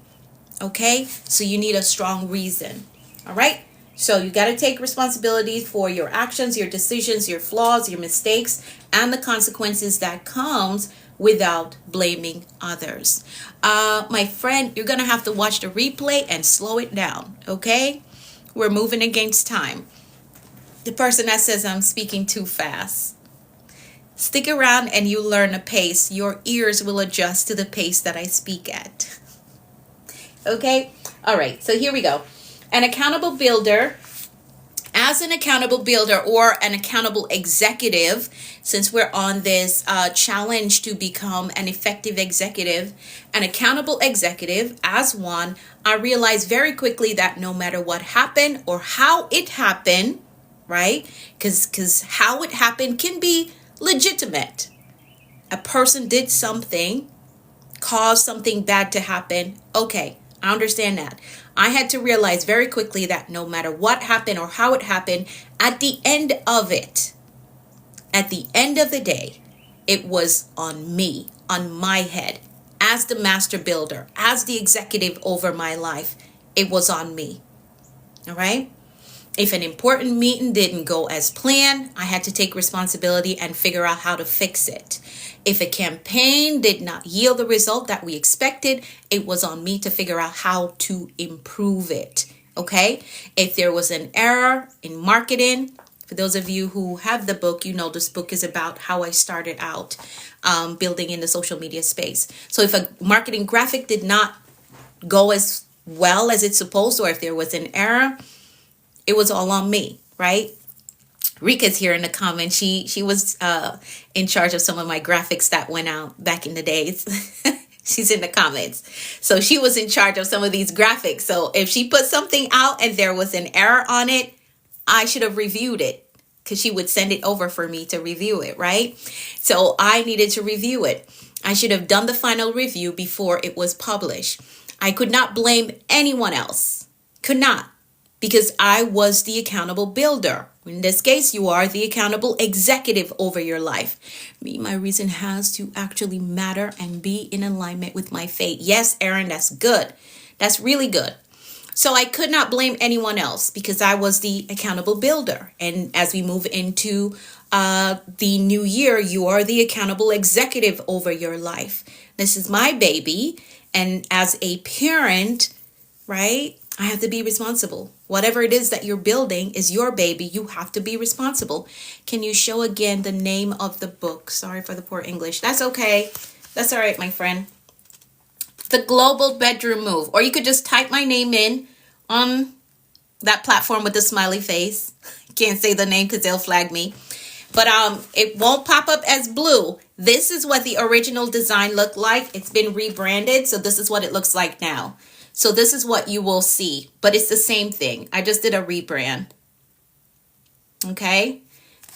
Okay? So you need a strong reason. All right? So you got to take responsibility for your actions, your decisions, your flaws, your mistakes, and the consequences that comes without blaming others. My friend, you're going to have to watch the replay and slow it down, okay? We're moving against time. The person that says I'm speaking too fast. Stick around and you learn a pace. Your ears will adjust to the pace that I speak at. Okay? All right, so here we go. An accountable builder. As an accountable builder or an accountable executive, since we're on this challenge to become an effective executive, an accountable executive, as one, I realized very quickly that no matter what happened or how it happened, right? Because how it happened can be legitimate. A person did something, caused something bad to happen. Okay, I understand that. I had to realize very quickly that no matter what happened or how it happened, at the end of it, at the end of the day, it was on me, on my head, as the master builder, as the executive over my life. It was on me. All right? If an important meeting didn't go as planned, I had to take responsibility and figure out how to fix it. If a campaign did not yield the result that we expected, it was on me to figure out how to improve it. Okay? If there was an error in marketing, for those of you who have the book, you know this book is about how I started out building in the social media space. So if a marketing graphic did not go as well as it's supposed to, or if there was an error, it was all on me, right? Rika's here in the comments. She was in charge of some of my graphics that went out back in the days. She's in the comments. So she was in charge of some of these graphics. So if she put something out and there was an error on it, I should have reviewed it, because she would send it over for me to review it, right? So I needed to review it. I should have done the final review before it was published. I could not blame anyone else. Could not. Because I was the accountable builder. In this case, you are the accountable executive over your life. Me, my reason has to actually matter and be in alignment with my fate. Yes, Aaron, that's good. That's really good. So I could not blame anyone else because I was the accountable builder. And as we move into the new year, you are the accountable executive over your life. This is my baby. And as a parent, right, I have to be responsible. Whatever it is that you're building is your baby. You have to be responsible. Can you show again the name of the book? Sorry for the poor English. That's okay. That's all right, my friend. The Global Bedroom Move. Or you could just type my name in on that platform with the smiley face. Can't say the name because they'll flag me. But it won't pop up as blue. This is what the original design looked like. It's been rebranded. So this is what it looks like now. So this is what you will see, but it's the same thing. I just did a rebrand. Okay.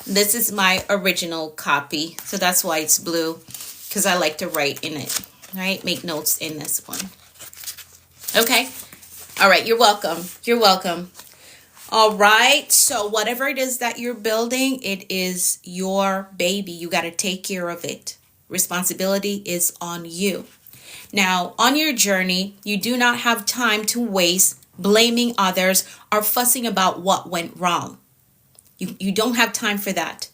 This is my original copy. So that's why it's blue, because I like to write in it, right? Make notes in this one. Okay. All right. You're welcome. You're welcome. All right. So whatever it is that you're building, it is your baby. You got to take care of it. Responsibility is on you. Now, on your journey, you do not have time to waste blaming others or fussing about what went wrong. You don't have time for that.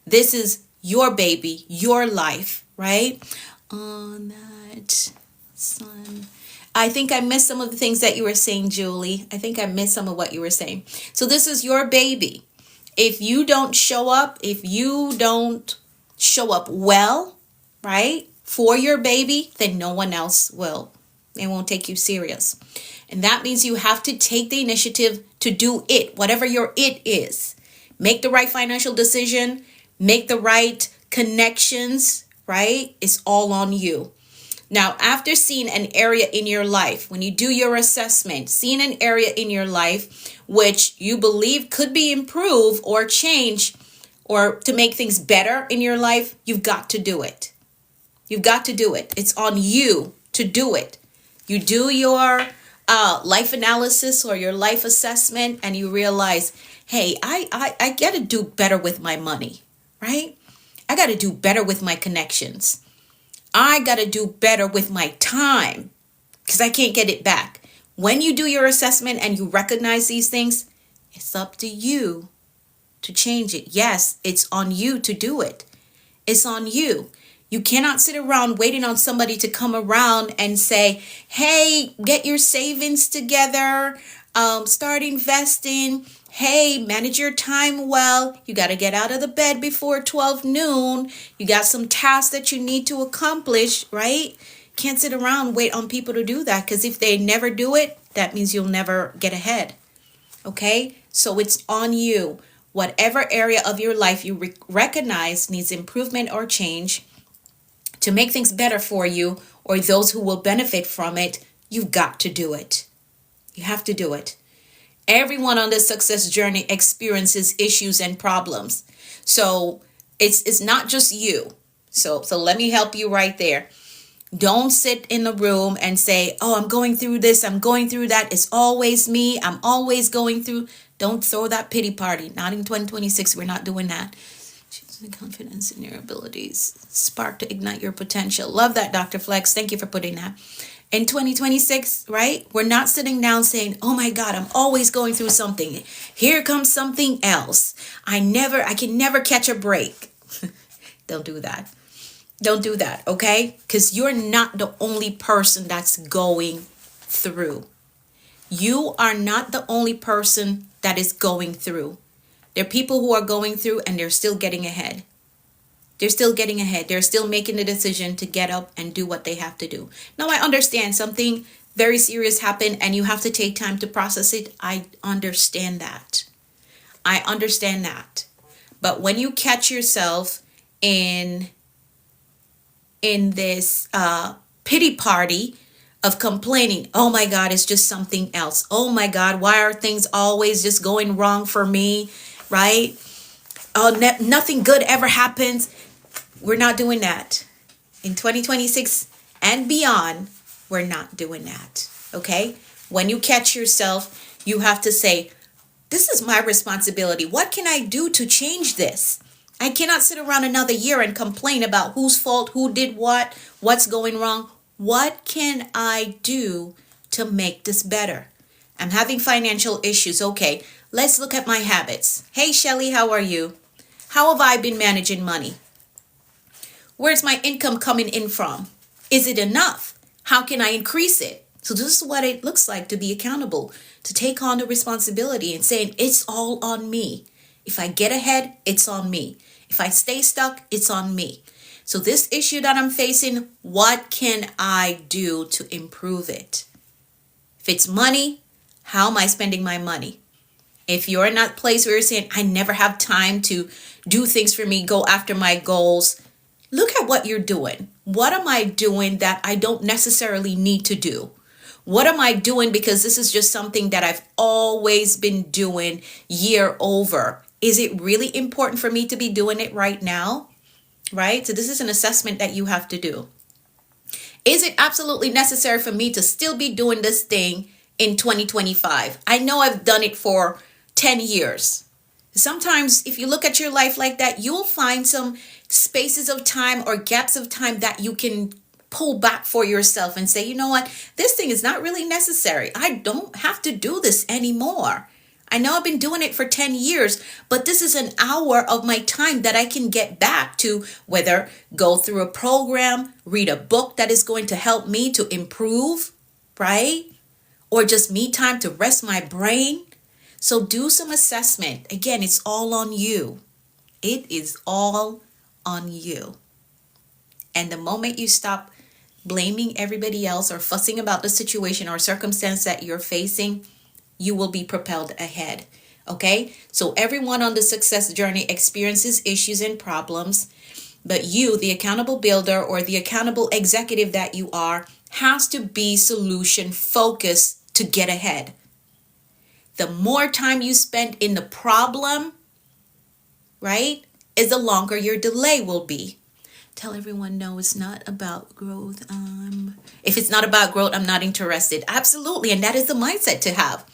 This is your baby, your life, right? On that sun. I think I missed some of the things that you were saying, Julie. I think I missed some of what you were saying. So this is your baby. If you don't show up, well, right, for your baby, then no one else will. They won't take you serious. And that means you have to take the initiative to do it, whatever your it is. Make the right financial decision, make the right connections, right? It's all on you. Now, after seeing an area in your life, when you do your assessment, seeing an area in your life which you believe could be improved or changed or to make things better in your life, you've got to do it. You've got to do it. It's on you to do it. You do your life analysis or your life assessment and you realize, hey, I got to do better with my money, right? I got to do better with my connections. I got to do better with my time because I can't get it back. When you do your assessment and you recognize these things, it's up to you to change it. Yes, it's on you to do it. It's on you. You cannot sit around waiting on somebody to come around and say, hey, get your savings together, start investing. Hey, manage your time well. You got to get out of the bed before 12 noon. You got some tasks that you need to accomplish, right? Can't sit around and wait on people to do that because if they never do it, that means you'll never get ahead. Okay? So it's on you. Whatever area of your life you recognize needs improvement or change, to make things better for you or those who will benefit from it, you've got to do it. You have to do it. Everyone on this success journey experiences issues and problems. So it's not just you. So let me help you right there. Don't sit in the room and say, oh, I'm going through this, I'm going through that. It's always me. I'm always going through. Don't throw that pity party. Not in 2026. We're not doing that. Confidence in your abilities. Spark to ignite your potential. Love that, Dr. Flex. Thank you for putting that. In 2026, right? We're not sitting down saying, oh my God, I'm always going through something. Here comes something else. I can never catch a break. Don't do that. Don't do that, okay? Because you're not the only person that's going through. You are not the only person that is going through. There are people who are going through and they're still getting ahead. They're still getting ahead. They're still making the decision to get up and do what they have to do. Now, I understand something very serious happen and you have to take time to process it. I understand that. I understand that. But when you catch yourself in this pity party of complaining, oh my God, it's just something else. Oh my God, why are things always just going wrong for me, right? Oh, nothing good ever happens. We're not doing that. In 2026 and beyond, we're not doing that, okay? When you catch yourself, you have to say, this is my responsibility. What can I do to change this? I cannot sit around another year and complain about whose fault, who did what, what's going wrong. What can I do to make this better? I'm having financial issues. Okay, let's look at my habits. Hey, Shelly, how are you? How have I been managing money? Where's my income coming in from? Is it enough? How can I increase it? So this is what it looks like to be accountable, to take on the responsibility and saying, it's all on me. If I get ahead, it's on me. If I stay stuck, it's on me. So this issue that I'm facing, what can I do to improve it? If it's money, how am I spending my money? If you're in that place where you're saying, I never have time to do things for me, go after my goals, look at what you're doing. What am I doing that I don't necessarily need to do? What am I doing because this is just something that I've always been doing year over? Is it really important for me to be doing it right now? Right? So this is an assessment that you have to do. Is it absolutely necessary for me to still be doing this thing in 2025? I know I've done it for 10 years. Sometimes if you look at your life like that, you'll find some spaces of time or gaps of time that you can pull back for yourself and say, you know what, this thing is not really necessary. I don't have to do this anymore. I know I've been doing it for 10 years, but this is an hour of my time that I can get back to, whether go through a program, read a book that is going to help me to improve, right? Or just me time to rest my brain. So do some assessment. Again, it's all on you. It is all on you. And the moment you stop blaming everybody else or fussing about the situation or circumstance that you're facing, you will be propelled ahead. Okay? So everyone on the success journey experiences issues and problems, but you, the accountable builder or the accountable executive that you are, has to be solution focused to get ahead. The more time you spend in the problem, right, is the longer your delay will be. Tell everyone, no, it's not about growth. If it's not about growth, I'm not interested. Absolutely. And that is the mindset to have.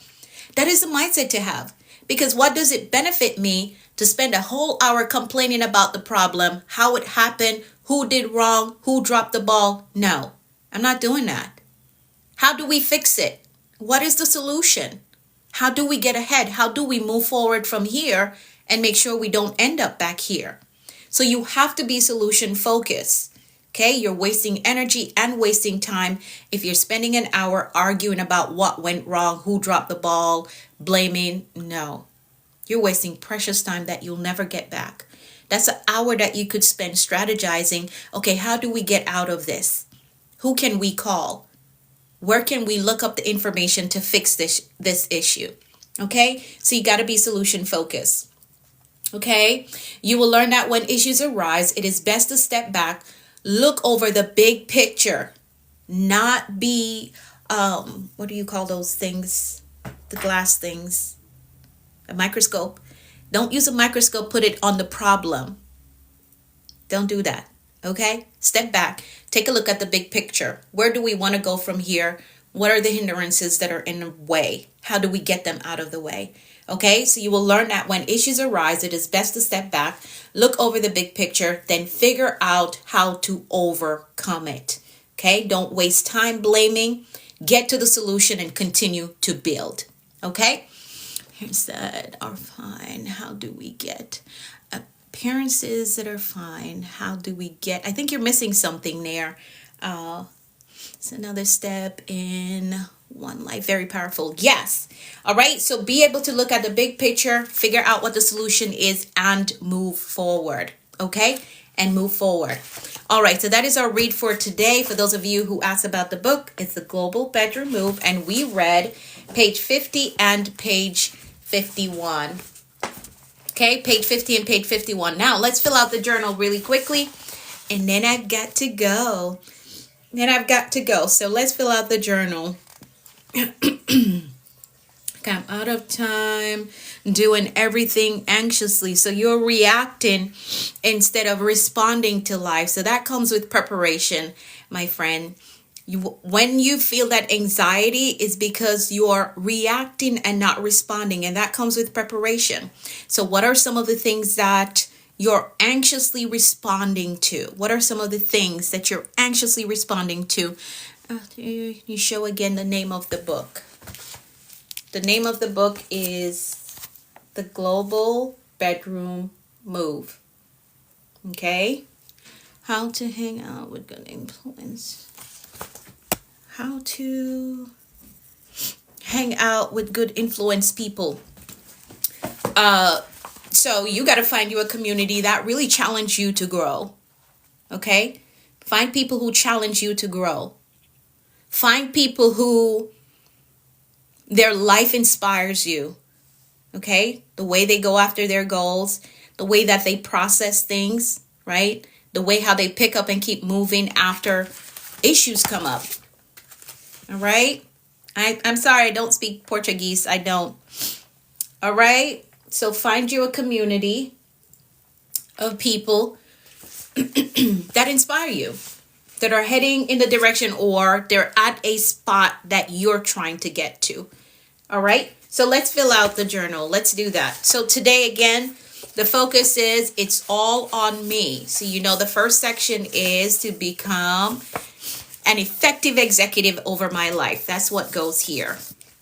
That is the mindset to have. Because what does it benefit me to spend a whole hour complaining about the problem, how it happened, who did wrong, who dropped the ball? No, I'm not doing that. How do we fix it? What is the solution? How do we get ahead? How do we move forward from here and make sure we don't end up back here? So you have to be solution focused. Okay, you're wasting energy and wasting time if you're spending an hour arguing about what went wrong, who dropped the ball, blaming. No, you're wasting precious time that you'll never get back. That's an hour that you could spend strategizing. Okay, how do we get out of this? Who can we call? Where can we look up the information to fix this issue? Okay, so you got to be solution focused. Okay, you will learn that when issues arise, it is best to step back, look over the big picture, not be, what do you call those things? The glass things, a microscope. Don't use a microscope, put it on the problem. Don't do that. Okay, step back, take a look at the big picture. Where do we want to go from here? What are the hindrances that are in the way? How do we get them out of the way? Okay, so you will learn that when issues arise, it is best to step back, look over the big picture, then figure out how to overcome it. Okay, don't waste time blaming. Get to the solution and continue to build. Okay, here's that are fine. How do we get appearances that are fine? How do we get? I think you're missing something there. It's another step in one life. Very powerful. Yes. All right. So be able to look at the big picture, figure out what the solution is, and move forward. Okay. and move forward. All right, so that is our read for today. For those of you who asked about the book, it's The Global Bedroom Move, and we read page 50 and page 51. Okay, page 50 and page 51. Now, let's fill out the journal really quickly, and then I've got to go. So let's fill out the journal. I'm out of time, doing everything anxiously. So you're reacting instead of responding to life. So that comes with preparation, my friend. When you feel that anxiety is because you're reacting and not responding, and that comes with preparation. So what are some of the things that you're anxiously responding to? What are some of the things that you're anxiously responding to? You show again the name of the book. The name of the book is The Global Bedroom Move. Okay? How to hang out with good influence. How to hang out with good influence people. So you got to find you a community that really challenge you to grow. Okay? Find people who challenge you to grow. Find people who their life inspires you, okay? The way they go after their goals, the way that they process things, right? The way how they pick up and keep moving after issues come up, all right? I'm sorry, I don't speak Portuguese. I don't. All right? So find you a community of people that inspire you, that are heading in the direction or they're at a spot that you're trying to get to. All right, so let's fill out the journal. Let's do that. So today, again, the focus is it's all on me. So you know the first section is to become an effective executive over my life. That's what goes here.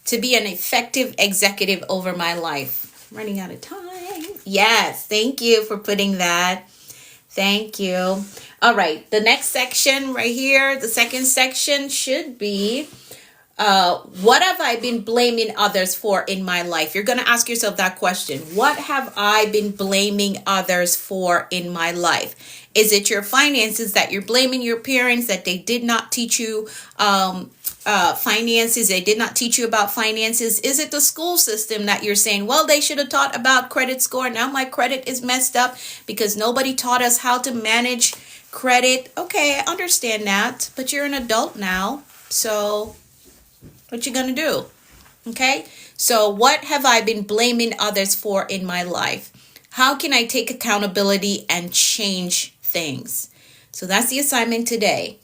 To be an effective executive over my life. I'm running out of time. Yes, thank you for putting that. Thank you. All right, the next section right here, the second section should be what have I been blaming others for in my life? You're going to ask yourself that question. What have I been blaming others for in my life? Is it your finances that you're blaming your parents that they did not teach you finances? They did not teach you about finances. Is it the school system that you're saying, well, they should have taught about credit score. Now my credit is messed up because nobody taught us how to manage credit. Okay, I understand that, but you're an adult now. So what you gonna do? Okay, so what have I been blaming others for in my life? How can I take accountability and change things? So that's the assignment today.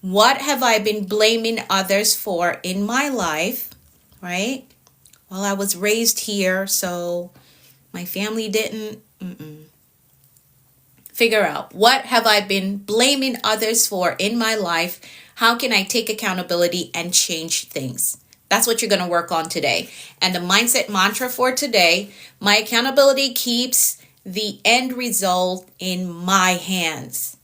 What have I been blaming others for in my life, right? Well, I was raised here, so my family didn't. Figure out, what have I been blaming others for in my life? How can I take accountability and change things? That's what you're going to work on today. And the mindset mantra for today, my accountability keeps the end result in my hands.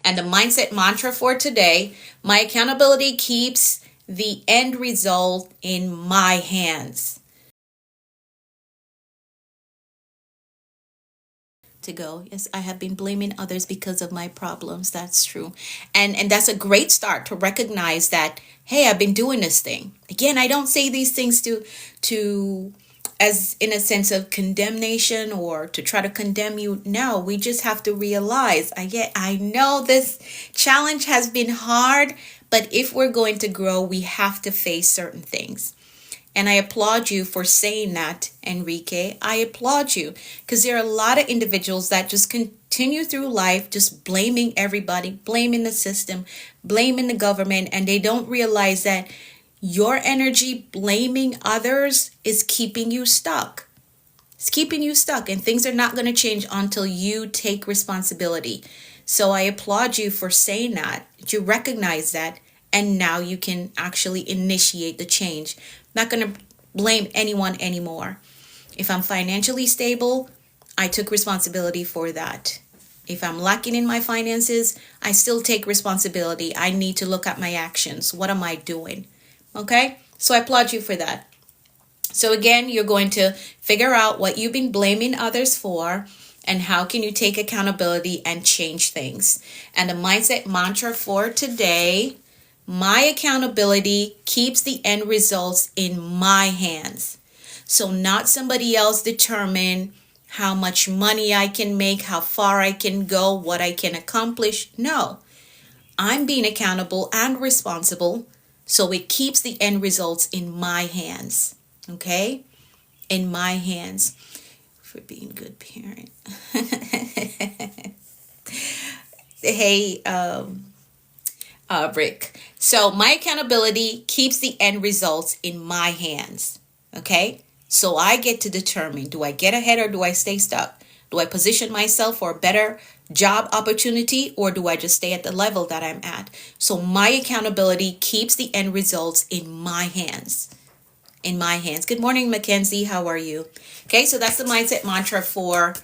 And the mindset mantra for today, my accountability keeps the end result in my hands. To go. Yes, I have been blaming others because of my problems. That's true. And that's a great start to recognize that, hey, I've been doing this thing. Again, I don't say these things to as in a sense of condemnation or to try to condemn you. No, we just have to realize, I know this challenge has been hard, but if we're going to grow, we have to face certain things. And I applaud you for saying that, Enrique. I applaud you because there are a lot of individuals that just continue through life just blaming everybody, blaming the system, blaming the government, and they don't realize that your energy blaming others is keeping you stuck. It's keeping you stuck, and things are not going to change until you take responsibility. So I applaud you for saying that. You recognize that, and now you can actually initiate the change. Not going to blame anyone anymore. If I'm financially stable, I took responsibility for that. If I'm lacking in my finances, I still take responsibility. I need to look at my actions. What am I doing? Okay? So I applaud you for that. So again, you're going to figure out what you've been blaming others for, and how can you take accountability and change things. And the mindset mantra for today: my accountability keeps the end results in my hands. So not somebody else determine how much money I can make, how far I can go, what I can accomplish. No, I'm being accountable and responsible, so it keeps the end results in my hands. Okay? In my hands. For being good parent. Hey, Rick. So my accountability keeps the end results in my hands. Okay? So I get to determine, do I get ahead or do I stay stuck? Do I position myself for a better job opportunity, or do I just stay at the level that I'm at? So my accountability keeps the end results in my hands. In my hands. Good morning, Mackenzie. How are you? Okay, so that's the mindset mantra for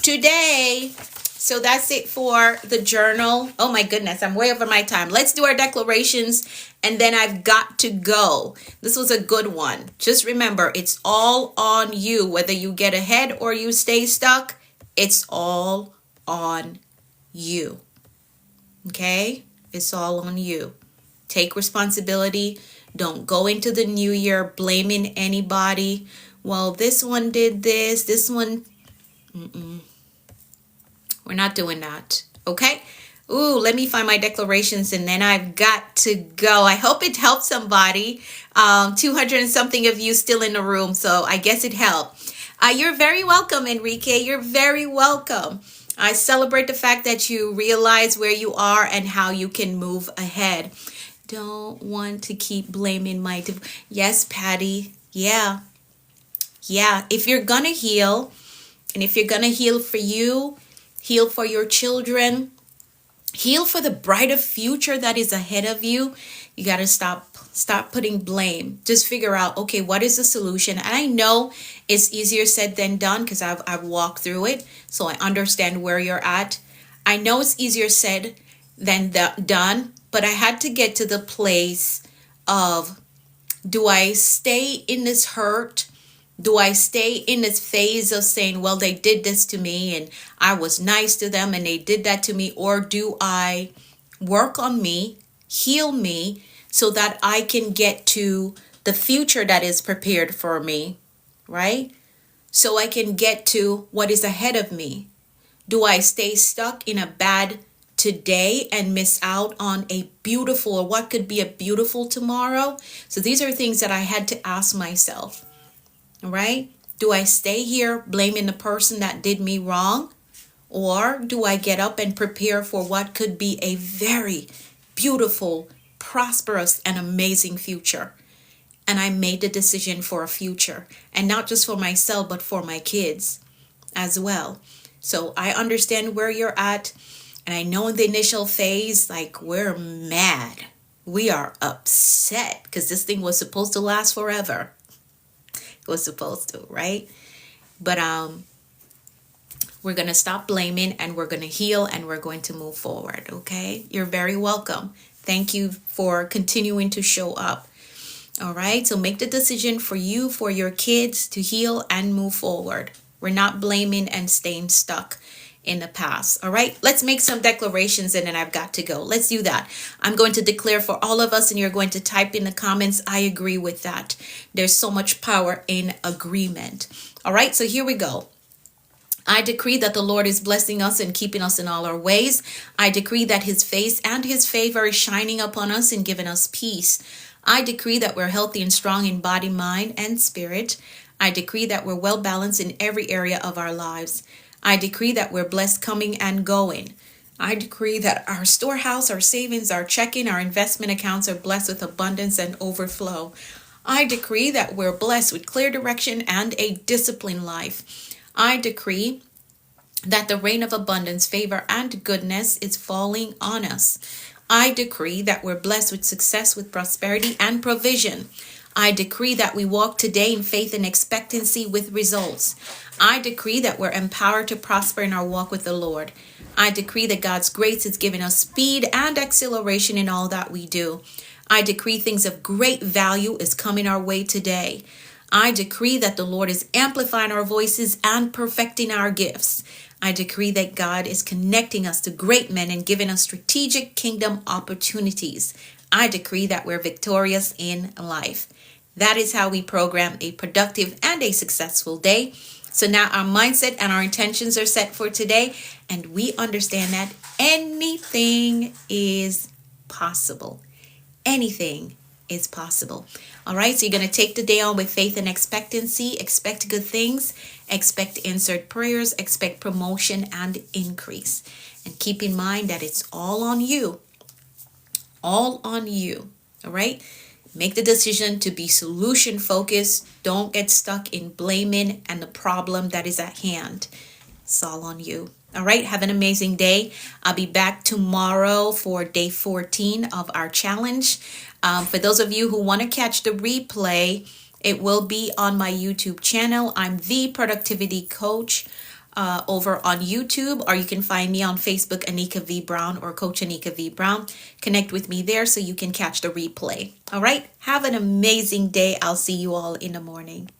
today. So that's it for the journal. Oh my goodness, I'm way over my time. Let's do our declarations and then I've got to go. This was a good one. Just remember, it's all on you. Whether you get ahead or you stay stuck, it's all on you. Okay? It's all on you. Take responsibility. Don't go into the new year blaming anybody. Well, this one did this one. We're not doing that. Okay? Ooh, let me find my declarations and then I've got to go. I hope it helped somebody. 200 and something of you still in the room, so I guess it helped. You're very welcome, Enrique. You're very welcome. I celebrate the fact that you realize where you are and how you can move ahead. Don't want to keep blaming my... Yes, Patty. Yeah. If you're going to heal, and if you're going to heal for you, heal for your children, heal for the brighter future that is ahead of you, you got to stop putting blame. Just figure out, okay, what is the solution? And I know it's easier said than done because I've walked through it, so I understand where you're at. I know it's easier said than done, but I had to get to the place of, do I stay in this hurt? Do I stay in this phase of saying, well, they did this to me and I was nice to them and they did that to me? Or do I work on me, heal me, so that I can get to the future that is prepared for me, right? So I can get to what is ahead of me. Do I stay stuck in a bad today and miss out on a beautiful, or what could be a beautiful tomorrow? So these are things that I had to ask myself. Right? Do I stay here blaming the person that did me wrong? Or do I get up and prepare for what could be a very beautiful, prosperous, and amazing future? And I made the decision for a future, and not just for myself, but for my kids as well. So I understand where you're at. And I know in the initial phase, like, we're mad. We are upset because this thing was supposed to last forever. Was supposed to, right? But we're going to stop blaming and we're going to heal and we're going to move forward. Okay? You're very welcome. Thank you for continuing to show up. All right? So make the decision for you, for your kids, to heal and move forward. We're not blaming and staying stuck in the past. All right, let's make some declarations and then I've got to go. Let's do that. I'm going to declare for all of us and you're going to type in the comments, I agree with that. There's so much power in agreement. All right, so here we go. I decree that the Lord is blessing us and keeping us in all our ways. I decree that his face and his favor is shining upon us and giving us peace. I decree that we're healthy and strong in body, mind, and spirit. I decree that we're well balanced in every area of our lives. I decree that we're blessed coming and going. I decree that our storehouse, our savings, our checking, our investment accounts are blessed with abundance and overflow. I decree that we're blessed with clear direction and a disciplined life. I decree that the rain of abundance, favor, and goodness is falling on us. I decree that we're blessed with success, with prosperity, and provision. I decree that we walk today in faith and expectancy with results. I decree that we're empowered to prosper in our walk with the Lord. I decree that God's grace is giving us speed and acceleration in all that we do. I decree things of great value is coming our way today. I decree that the Lord is amplifying our voices and perfecting our gifts. I decree that God is connecting us to great men and giving us strategic kingdom opportunities. I decree that we're victorious in life. That is how we program a productive and a successful day. So now our mindset and our intentions are set for today, and we understand that anything is possible. Anything is possible. All right, so you're going to take the day on with faith and expectancy. Expect good things, expect answered prayers, expect promotion and increase. And keep in mind that it's all on you. All on you. All right? Make the decision to be solution focused. Don't get stuck in blaming and the problem that is at hand. It's all on you. All right, have an amazing day. I'll be back tomorrow for day 14 of our challenge. For those of you who want to catch the replay, it will be on my YouTube channel. I'm the Productivity Coach over on YouTube, or you can find me on Facebook, Anika V. Brown, or Coach Anika V. Brown. Connect with me there so you can catch the replay. All right, have an amazing day. I'll see you all in the morning.